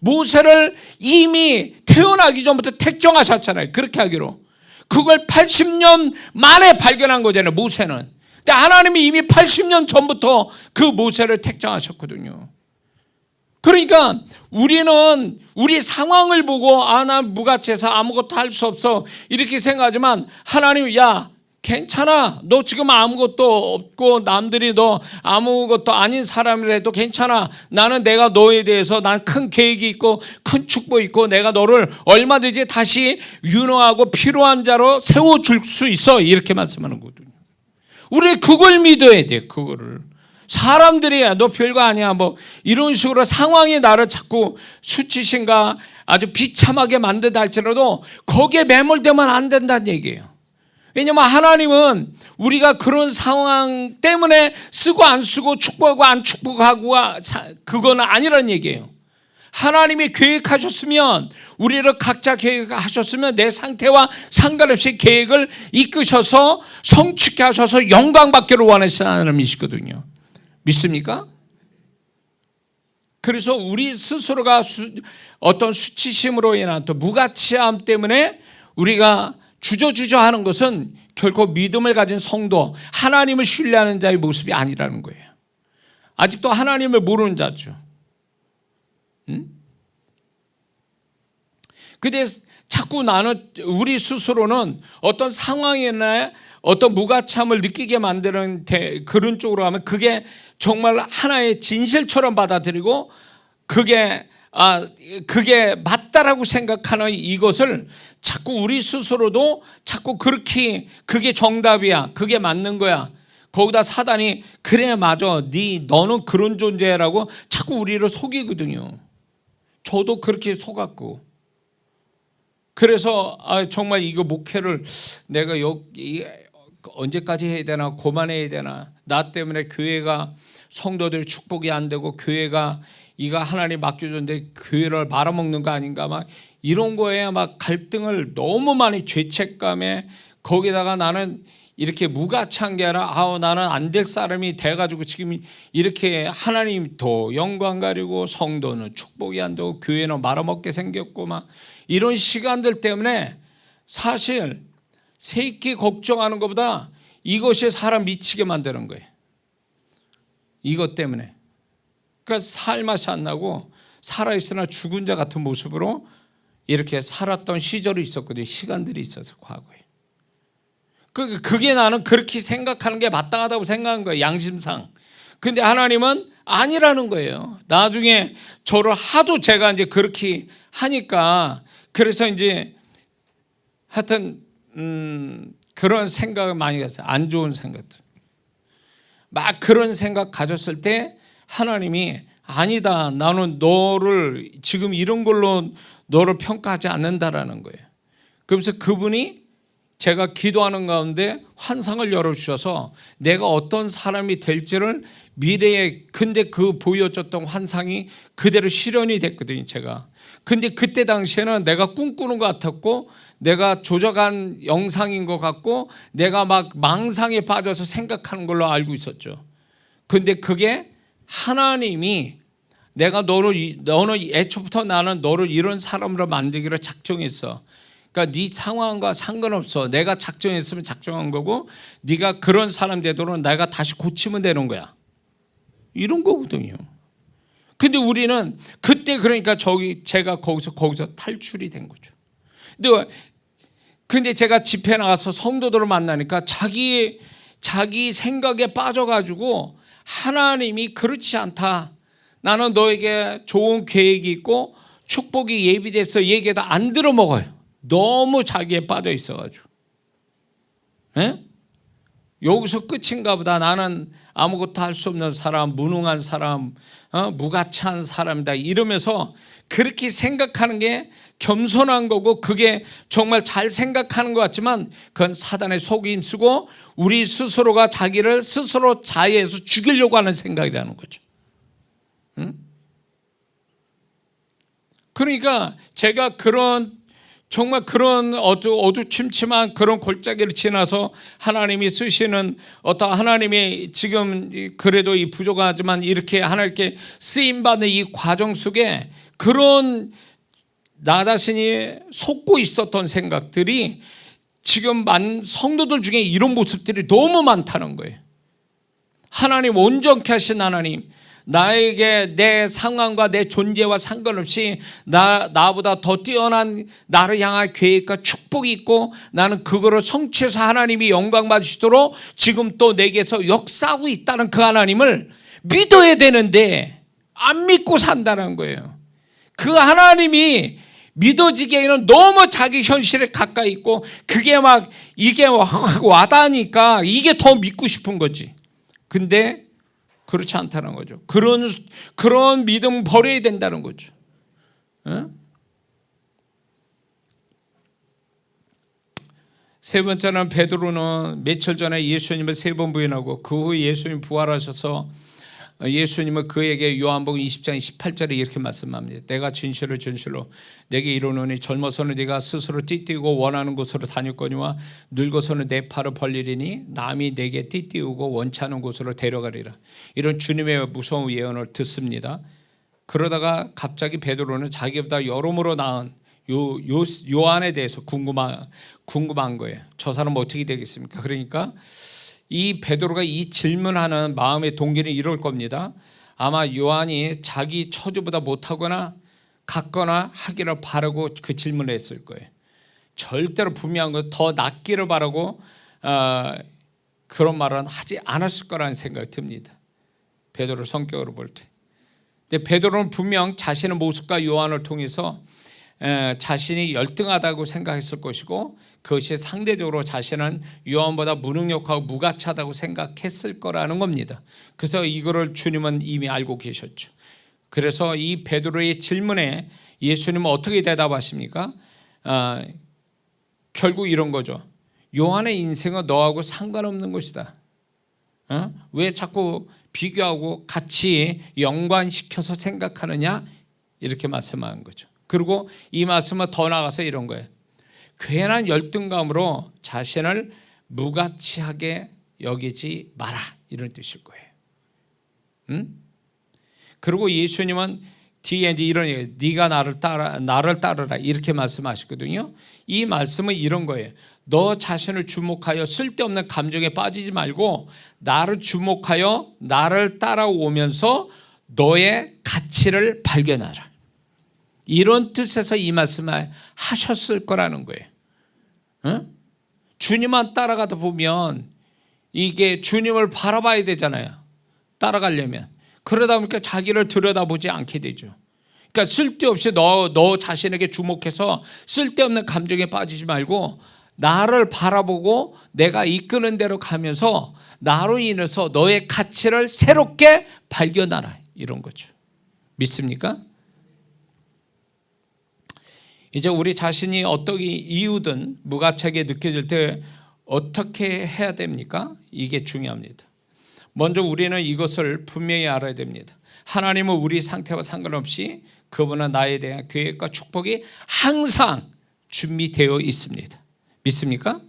모세를 이미 태어나기 전부터 택정하셨잖아요. 그렇게 하기로. 그걸 80년 만에 발견한 거잖아요. 모세는. 근데 하나님이 이미 80년 전부터 그 모세를 택정하셨거든요. 그러니까 우리는 우리 상황을 보고 난 무가치해서 아무것도 할 수 없어 이렇게 생각하지만 하나님, 야 괜찮아, 너 지금 아무것도 없고 남들이 너 아무것도 아닌 사람이라도 괜찮아. 나는 내가 너에 대해서 난 큰 계획이 있고 큰 축복이 있고 내가 너를 얼마든지 다시 유능하고 필요한 자로 세워줄 수 있어. 이렇게 말씀하는 거거든요. 우리 그걸 믿어야 돼. 그거를. 사람들이 너 별거 아니야 뭐 이런 식으로 상황이 나를 자꾸 수치심과 아주 비참하게 만든다 할지라도 거기에 매몰되면 안 된다는 얘기예요. 왜냐하면 하나님은 우리가 그런 상황 때문에 쓰고 안 쓰고 축복하고 안 축복하고 그거는 아니라는 얘기예요. 하나님이 계획하셨으면 우리를 각자 계획하셨으면 내 상태와 상관없이 계획을 이끄셔서 성취케 하셔서 영광 받기를 원하시는 하나님이시거든요. 믿습니까? 그래서 우리 스스로가 어떤 수치심으로 인한 또 무가치함 때문에 우리가 주저주저 하는 것은 결코 믿음을 가진 성도, 하나님을 신뢰하는 자의 모습이 아니라는 거예요. 아직도 하나님을 모르는 자죠. 근데 자꾸 나는 우리 스스로는 어떤 상황이나 어떤 무가참을 느끼게 만드는 그런 쪽으로 하면 그게 정말 하나의 진실처럼 받아들이고 그게 맞다라고 생각하는 이것을 자꾸 우리 스스로도 자꾸 그렇게 그게 정답이야, 그게 맞는 거야. 거기다 사단이 그래 맞아, 너는 그런 존재라고 자꾸 우리를 속이거든요. 저도 그렇게 속았고. 그래서 정말 이거 목회를 내가 언제까지 해야 되나, 그만해야 되나, 나 때문에 교회가 성도들 축복이 안 되고 교회가 이거 하나님 맡겨줬는데 교회를 말아먹는 거 아닌가, 막 이런 거에 막 갈등을 너무 많이, 죄책감에, 거기다가 나는 이렇게 무가치한 게 아니라 나는 안 될 사람이 돼가지고 지금 이렇게 하나님 더 영광 가리고 성도는 축복이 안 되고 교회는 말아먹게 생겼고 막 이런 시간들 때문에 사실 새끼 걱정하는 것보다 이것이 사람 미치게 만드는 거예요. 이것 때문에. 그러니까 살맛이 안 나고 살아있으나 죽은 자 같은 모습으로 이렇게 살았던 시절이 있었거든요. 시간들이 있어서 과거에. 그게 나는 그렇게 생각하는 게 마땅하다고 생각한 거예요. 양심상. 근데 하나님은 아니라는 거예요. 나중에 저를 하도 제가 이제 그렇게 하니까 그래서 이제 하여튼 그런 생각을 많이 했어요. 안 좋은 생각들. 막 그런 생각 가졌을 때 하나님이 아니다. 나는 너를 지금 이런 걸로 너를 평가하지 않는다라는 거예요. 그러면서 그분이 제가 기도하는 가운데 환상을 열어주셔서 내가 어떤 사람이 될지를 미래에, 근데 그 보여줬던 환상이 그대로 실현이 됐거든요, 제가. 근데 그때 당시에는 내가 꿈꾸는 것 같았고, 내가 조작한 영상인 것 같고, 내가 막 망상에 빠져서 생각하는 걸로 알고 있었죠. 근데 그게 하나님이 내가 너는 애초부터 나는 너를 이런 사람으로 만들기로 작정했어. 그러니까 네 상황과 상관없어. 내가 작정했으면 작정한 거고, 네가 그런 사람 되도록 내가 다시 고치면 되는 거야. 이런 거거든요. 근데 우리는 그때 그러니까 제가 거기서 탈출이 된 거죠. 근데 제가 집회 나가서 성도들을 만나니까 자기 생각에 빠져가지고 하나님이 그렇지 않다. 나는 너에게 좋은 계획이 있고 축복이 예비돼서 얘기해도 안 들어먹어요. 너무 자기에 빠져 있어가지고. 에? 여기서 끝인가 보다. 나는 아무것도 할 수 없는 사람, 무능한 사람, 무가치한 사람이다 이러면서 그렇게 생각하는 게 겸손한 거고, 그게 정말 잘 생각하는 것 같지만 그건 사단의 속임수고 우리 스스로가 자기를 스스로 자해해서 죽이려고 하는 생각이라는 거죠. 응? 그러니까 제가 정말 그런 어두침침한 그런 골짜기를 지나서 하나님이 쓰시는 하나님이 지금 그래도 이 부족하지만 이렇게 하나님께 쓰임받는 이 과정 속에 그런 나 자신이 속고 있었던 생각들이 지금 성도들 중에 이런 모습들이 너무 많다는 거예요. 하나님, 온전케 하신 하나님, 나에게 내 상황과 내 존재와 상관없이 나보다 더 뛰어난 나를 향한 계획과 축복이 있고 나는 그거를 성취해서 하나님이 영광 받으시도록 지금 또 내게서 역사하고 있다는 그 하나님을 믿어야 되는데 안 믿고 산다는 거예요. 그 하나님이 믿어지기에는 너무 자기 현실에 가까이 있고 그게 막 이게 와닿으니까 이게 더 믿고 싶은 거지. 근데 그렇지 않다는 거죠. 그런 믿음 버려야 된다는 거죠. 어? 세 번째는 베드로는 며칠 전에 예수님을 3번 부인하고 그 후에 예수님 부활하셔서 예수님은 그에게 요한복음 20장 18절에 이렇게 말씀합니다. 내가 진실로 내게 이르노니 젊어서는 네가 스스로 띠띠우고 원하는 곳으로 다녔거니와 늙어서는 내 팔을 벌리리니 남이 내게 띠띠우고 원치 않은 곳으로 데려가리라. 이런 주님의 무서운 예언을 듣습니다. 그러다가 갑자기 베드로는 자기보다 여러모로 나은 요한에 대해서 궁금한 거예요. 저 사람은 어떻게 되겠습니까? 그러니까 이 베드로가 이 질문하는 마음의 동기는 이럴 겁니다. 아마 요한이 자기 처주보다 못하거나 같거나 하기를 바라고 그 질문을 했을 거예요. 절대로 분명한 건 더 낫기를 바라고 그런 말은 하지 않았을 거라는 생각이 듭니다. 베드로 성격으로 볼 때. 근데 베드로는 분명 자신의 모습과 요한을 통해서 자신이 열등하다고 생각했을 것이고 그것이 상대적으로 자신은 요한보다 무능력하고 무가치하다고 생각했을 거라는 겁니다. 그래서 이거를 주님은 이미 알고 계셨죠. 그래서 이 베드로의 질문에 예수님은 어떻게 대답하십니까? 결국 이런 거죠. 요한의 인생은 너하고 상관없는 것이다. 왜 자꾸 비교하고 같이 연관시켜서 생각하느냐? 이렇게 말씀하는 거죠. 그리고 이 말씀은 더 나아가서 이런 거예요. 괜한 열등감으로 자신을 무가치하게 여기지 마라. 이런 뜻일 거예요. 그리고 예수님은 뒤에 이제 이런 얘기예요. 네가 나를 따르라. 이렇게 말씀하시거든요. 이 말씀은 이런 거예요. 너 자신을 주목하여 쓸데없는 감정에 빠지지 말고 나를 주목하여 나를 따라오면서 너의 가치를 발견하라. 이런 뜻에서 이 말씀을 하셨을 거라는 거예요. 주님만 따라가다 보면 이게 주님을 바라봐야 되잖아요. 따라가려면. 그러다 보니까 자기를 들여다보지 않게 되죠. 그러니까 쓸데없이 너 자신에게 주목해서 쓸데없는 감정에 빠지지 말고 나를 바라보고 내가 이끄는 대로 가면서 나로 인해서 너의 가치를 새롭게 발견하라. 이런 거죠. 믿습니까? 이제 우리 자신이 어떤 이유든 무가치하게 느껴질 때 어떻게 해야 됩니까? 이게 중요합니다. 먼저 우리는 이것을 분명히 알아야 됩니다. 하나님은 우리 상태와 상관없이 그분은 나에 대한 계획과 축복이 항상 준비되어 있습니다. 믿습니까?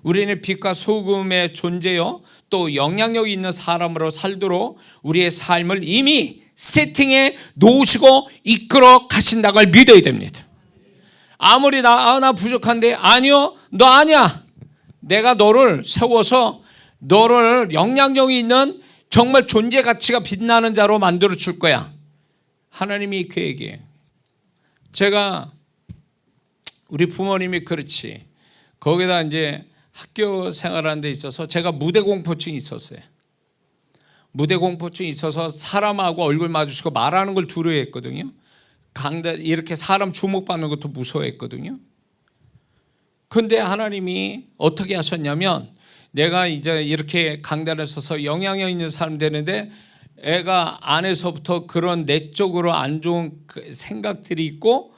우리는 빛과 소금의 존재요, 또 영향력 있는 사람으로 살도록 우리의 삶을 이미 세팅해 놓으시고 이끌어 가신다는 걸 믿어야 됩니다. 아무리 나 부족한데, 아니요, 너 아니야. 내가 너를 세워서 너를 영향력이 있는 정말 존재 가치가 빛나는 자로 만들어 줄 거야. 하나님이 계획이에요. 제가 우리 부모님이 그렇지, 거기다 이제 학교 생활하는 데 있어서 제가 무대 공포증이 있었어요. 무대 공포증이 있어서 사람하고 얼굴 마주치고 말하는 걸 두려워했거든요. 강단 이렇게 사람 주목받는 것도 무서워했거든요. 근데 하나님이 어떻게 하셨냐면, 내가 이제 이렇게 강단에 서서 영향력 있는 사람 되는데 애가 안에서부터 그런 내적으로 안 좋은 생각들이 있고,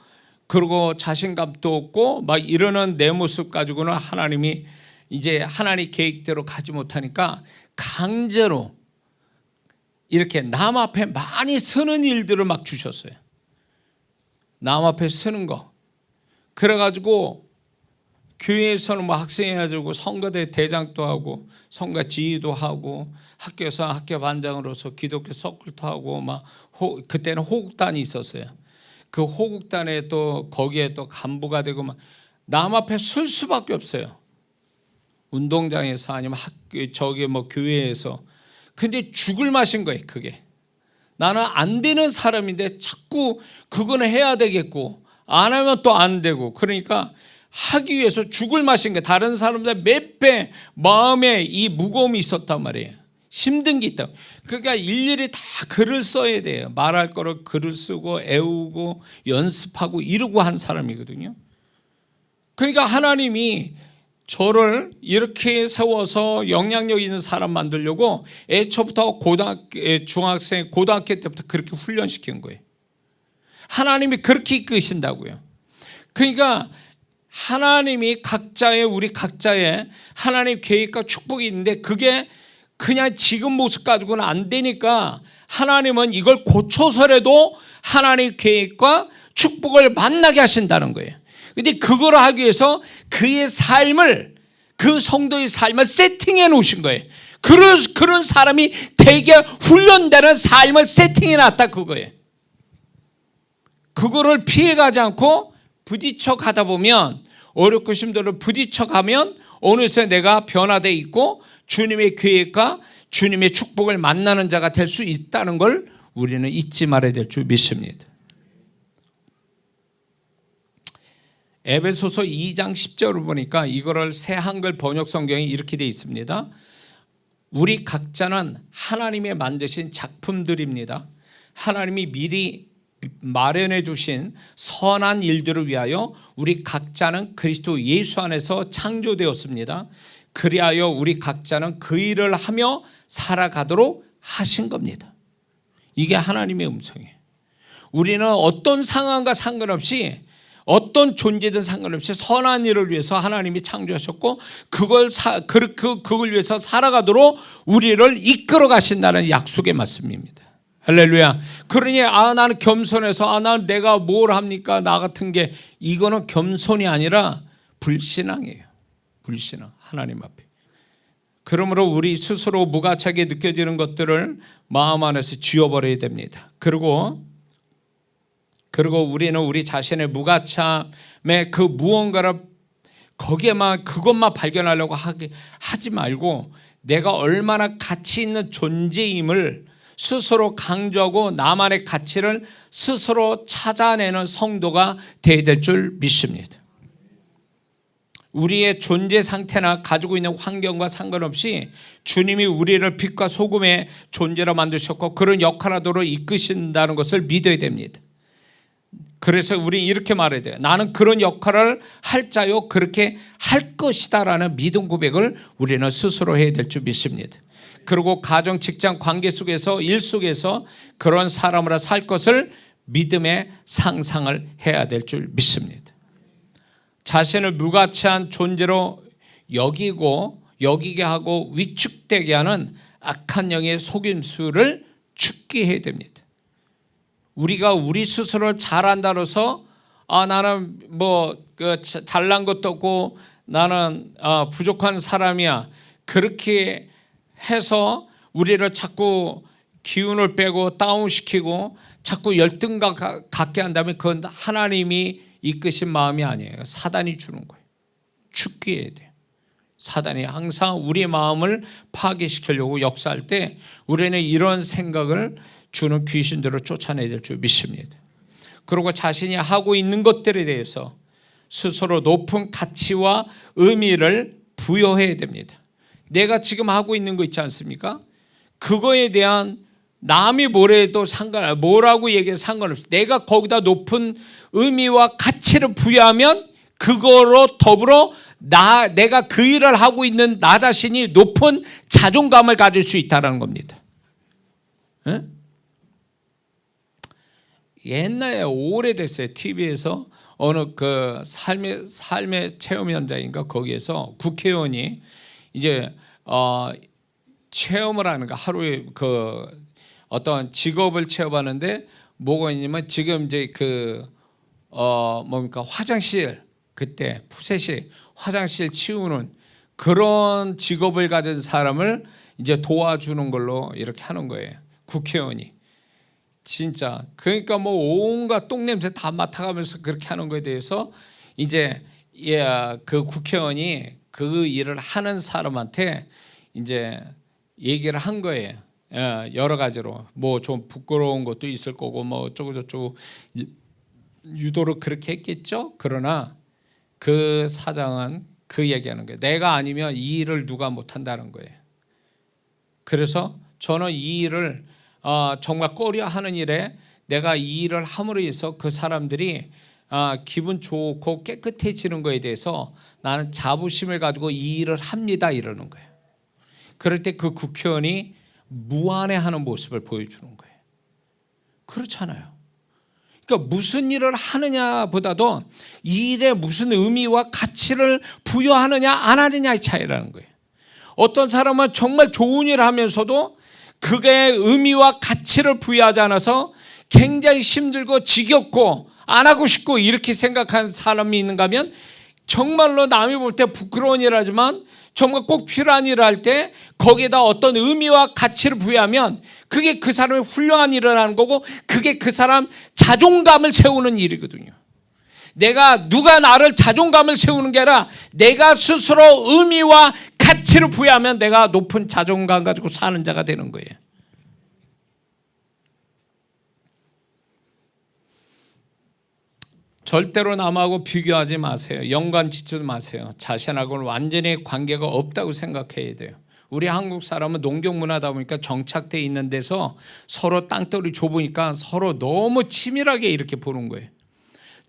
그리고 자신감도 없고 막 이러는 내 모습 가지고는 하나님이 이제 하나님 계획대로 가지 못하니까 강제로 이렇게 남 앞에 많이 서는 일들을 막 주셨어요. 남 앞에 서는 거. 그래가지고 교회에서는 뭐 학생회가지고 선거대 대장도 하고 선거 지휘도 하고, 학교에서 학교 반장으로서 기독교 서클도 하고, 막 그때는 호국단이 있었어요. 그 호국단에 또 거기에 또 간부가 되고 막 남 앞에 설 수밖에 없어요. 운동장에서 아니면 학교 저기 뭐 교회에서. 근데 죽을 맛인 거예요. 그게 나는 안 되는 사람인데 자꾸 그거는 해야 되겠고 안 하면 또 안 되고, 그러니까 하기 위해서 죽을 맛인 거예요. 다른 사람들 몇 배 마음에 이 무거움이 있었단 말이에요. 힘든 게 있다. 그러니까 일일이 다 글을 써야 돼요. 말할 거를 글을 쓰고 애우고 연습하고 이러고 한 사람이거든요. 그러니까 하나님이 저를 이렇게 세워서 영향력 있는 사람 만들려고 애초부터 중학생, 고등학교 때부터 그렇게 훈련시킨 거예요. 하나님이 그렇게 이끄신다고요. 그러니까 하나님이 우리 각자의 하나님 계획과 축복이 있는데, 그게 그냥 지금 모습 가지고는 안 되니까 하나님은 이걸 고쳐서라도 하나님의 계획과 축복을 만나게 하신다는 거예요. 근데 그걸 하기 위해서 그의 삶을, 그 성도의 삶을 세팅해 놓으신 거예요. 그런 사람이 되게 훈련되는 삶을 세팅해 놨다 그거예요. 그거를 피해가지 않고 부딪혀 가다 보면, 어렵고 힘들어 부딪혀 가면 어느새 내가 변화되어 있고 주님의 계획과 주님의 축복을 만나는 자가 될 수 있다는 걸 우리는 잊지 말아야 될 줄 믿습니다. 에베소서 2장 10절을 보니까 이거를 새 한글 번역 성경이 이렇게 되어 있습니다. 우리 각자는 하나님의 만드신 작품들입니다. 하나님이 미리 마련해 주신 선한 일들을 위하여 우리 각자는 그리스도 예수 안에서 창조되었습니다. 그리하여 우리 각자는 그 일을 하며 살아가도록 하신 겁니다. 이게 하나님의 음성이에요. 우리는 어떤 상황과 상관없이, 어떤 존재든 상관없이 선한 일을 위해서 하나님이 창조하셨고, 그걸 위해서 살아가도록 우리를 이끌어 가신다는 약속의 말씀입니다. 할렐루야. 그러니 나는 겸손해서 나는 내가 뭘 합니까? 나 같은 게, 이거는 겸손이 아니라 불신앙이에요. 불신앙. 하나님 앞에. 그러므로 우리 스스로 무가치하게 느껴지는 것들을 마음 안에서 지워버려야 됩니다. 그리고 우리는 우리 자신의 무가참의 그 무언가를 그것만 발견하려고 하지 말고, 내가 얼마나 가치 있는 존재임을 스스로 강조하고 나만의 가치를 스스로 찾아내는 성도가 되어야 될 줄 믿습니다. 우리의 존재 상태나 가지고 있는 환경과 상관없이 주님이 우리를 빛과 소금의 존재로 만드셨고 그런 역할하도록 이끄신다는 것을 믿어야 됩니다. 그래서 우리 이렇게 말해야 돼요. 나는 그런 역할을 할 자요, 그렇게 할 것이다 라는 믿음 고백을 우리는 스스로 해야 될 줄 믿습니다. 그리고 가정, 직장, 관계 속에서, 일 속에서 그런 사람으로 살 것을 믿음의 상상을 해야 될 줄 믿습니다. 자신을 무가치한 존재로 여기게 하고 위축되게 하는 악한 영의 속임수를 죽게 됩니다. 우리가 우리 스스로를 잘한다고 해서 나는 잘난 것도 없고 나는 부족한 사람이야, 그렇게 해서 우리를 자꾸 기운을 빼고 다운시키고 자꾸 열등감 갖게 한다면 그건 하나님이 이끄신 마음이 아니에요. 사단이 주는 거예요. 죽게 해야 돼요. 사단이 항상 우리의 마음을 파괴시키려고 역사할 때 우리는 이런 생각을 주는 귀신들을 쫓아내야 될 줄 믿습니다. 그리고 자신이 하고 있는 것들에 대해서 스스로 높은 가치와 의미를 부여해야 됩니다. 내가 지금 하고 있는 거 있지 않습니까? 그거에 대한 남이 뭐래도 뭐라고 얘기해도 상관없어요. 내가 거기다 높은 의미와 가치를 부여하면 그거로 더불어 내가 그 일을 하고 있는 나 자신이 높은 자존감을 가질 수 있다는 겁니다. 에? 옛날에 오래됐어요. TV에서 어느 그 삶의 체험 현장인가 거기에서 국회의원이 이제 체험을 하는 거, 하루에 그 어떤 직업을 체험하는데 뭐가 있냐면 지금 이제 화장실, 그때 푸세식 화장실 치우는 그런 직업을 가진 사람을 이제 도와주는 걸로 이렇게 하는 거예요. 국회의원이. 진짜 그러니까 뭐 온갖 똥냄새 다 맡아가면서 그렇게 하는 거에 대해서 이제 그 국회의원이 그 일을 하는 사람한테 이제 얘기를 한 거예요. 여러 가지로 뭐 좀 부끄러운 것도 있을 거고 뭐 어쩌고 저쩌고 유도로 그렇게 했겠죠. 그러나 그 사장은 그 얘기하는 거예요. 내가 아니면 이 일을 누가 못한다는 거예요. 그래서 저는 이 일을 정말 꺼려하는 일에 내가 이 일을 함으로 해서 그 사람들이 기분 좋고 깨끗해지는 거에 대해서 나는 자부심을 가지고 이 일을 합니다, 이러는 거예요. 그럴 때 그 국회의원이 무안해하는 모습을 보여주는 거예요. 그렇잖아요. 그러니까 무슨 일을 하느냐보다도 이 일에 무슨 의미와 가치를 부여하느냐 안 하느냐의 차이라는 거예요. 어떤 사람은 정말 좋은 일을 하면서도 그게 의미와 가치를 부여하지 않아서 굉장히 힘들고 지겹고 안 하고 싶고 이렇게 생각하는 사람이 있는가 하면 정말로 남이 볼 때 부끄러운 일을 하지만 정말 꼭 필요한 일을 할 때 거기에다 어떤 의미와 가치를 부여하면 그게 그 사람의 훌륭한 일을 하는 거고 그게 그 사람 자존감을 세우는 일이거든요. 누가 나를 자존감을 세우는 게 아니라 내가 스스로 의미와 가치를 부여하면 내가 높은 자존감 가지고 사는 자가 되는 거예요. 절대로 남하고 비교하지 마세요. 연관짓지도 마세요. 자신하고는 완전히 관계가 없다고 생각해야 돼요. 우리 한국 사람은 농경 문화다 보니까 정착되어 있는 데서 서로 땅덩이 좁으니까 서로 너무 치밀하게 이렇게 보는 거예요.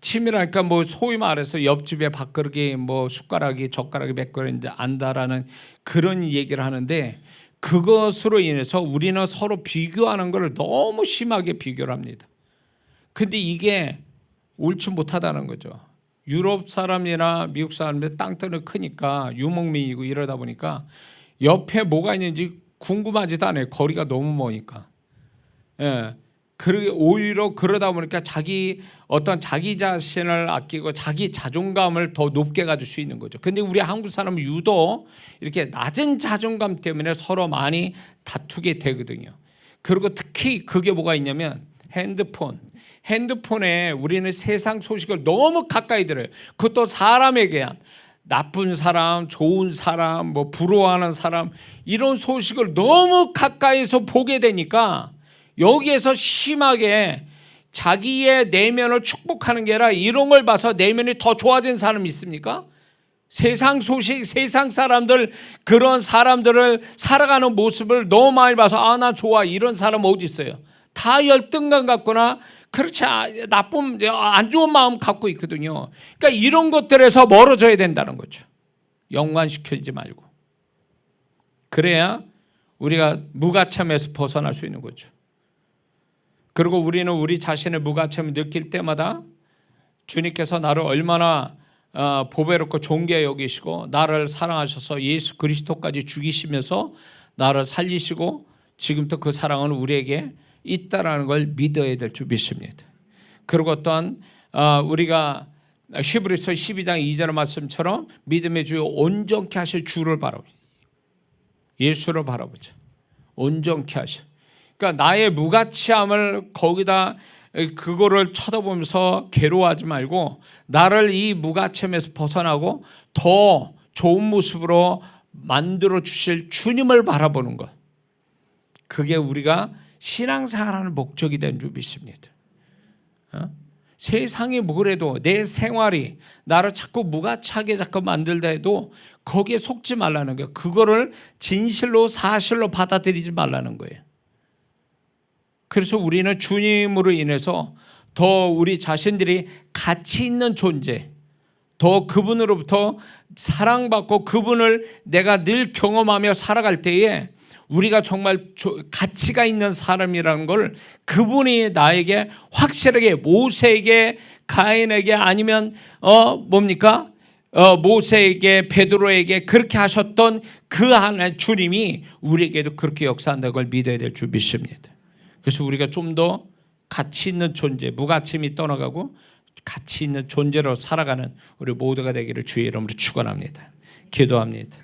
치밀하니까 뭐 소위 말해서 옆집에 밥그릇이 뭐 숟가락이 젓가락이 몇 그릇인지 안다라는 그런 얘기를 하는데 그것으로 인해서 우리는 서로 비교하는 걸 너무 심하게 비교를 합니다. 근데 이게 옳지 못하다는 거죠. 유럽 사람이나 미국 사람들 땅덩이 크니까 유목민이고 이러다 보니까 옆에 뭐가 있는지 궁금하지도 않아요. 거리가 너무 머니까. 오히려 그러다 보니까 자기 자신을 아끼고 자기 자존감을 더 높게 가질 수 있는 거죠. 근데 우리 한국 사람은 유독 이렇게 낮은 자존감 때문에 서로 많이 다투게 되거든요. 그리고 특히 그게 뭐가 있냐면 핸드폰에 우리는 세상 소식을 너무 가까이 들어요. 그것도 사람에게 나쁜 사람, 좋은 사람, 뭐 부러워하는 사람 이런 소식을 너무 가까이서 보게 되니까 여기에서 심하게 자기의 내면을 축복하는 게 아니라 이런 걸 봐서 내면이 더 좋아진 사람이 있습니까? 세상 소식, 세상 사람들 그런 사람들을 살아가는 모습을 너무 많이 봐서 나 좋아 이런 사람 어디 있어요? 다 열등감 갖거나 그렇지 안 좋은 마음 갖고 있거든요. 그러니까 이런 것들에서 멀어져야 된다는 거죠. 연관시키지 말고. 그래야 우리가 무가참에서 벗어날 수 있는 거죠. 그리고 우리는 우리 자신의 무가참을 느낄 때마다 주님께서 나를 얼마나 보배롭고 존귀히 여기시고 나를 사랑하셔서 예수 그리스도까지 죽이시면서 나를 살리시고 지금도 그 사랑은 우리에게 있다라는 걸 믿어야 될 줄 믿습니다. 그리고 또한 우리가 히브리서 12장 2절 말씀처럼 믿음의 주요 온전케 하실 주를 바라보죠. 예수를 바라보죠. 온전케 하실. 그러니까 나의 무가치함을 거기다 그거를 쳐다보면서 괴로워하지 말고 나를 이 무가치함에서 벗어나고 더 좋은 모습으로 만들어 주실 주님을 바라보는 것. 그게 우리가 신앙생활하는 목적이 된 줄 믿습니다. 세상이 뭐래도 내 생활이 나를 자꾸 무가치하게 자꾸 만들다 해도 거기에 속지 말라는 거예요. 그거를 진실로 사실로 받아들이지 말라는 거예요. 그래서 우리는 주님으로 인해서 더 우리 자신들이 가치 있는 존재, 더 그분으로부터 사랑받고 그분을 내가 늘 경험하며 살아갈 때에 우리가 정말 가치가 있는 사람이라는 걸 그분이 나에게 확실하게 모세에게 가인에게 아니면 모세에게 베드로에게 그렇게 하셨던 그 하나의 주님이 우리에게도 그렇게 역사한다는 걸 믿어야 될 줄 믿습니다. 그래서 우리가 좀 더 가치 있는 존재, 무가침이 떠나가고 가치 있는 존재로 살아가는 우리 모두가 되기를 주의 이름으로 축원합니다. 기도합니다.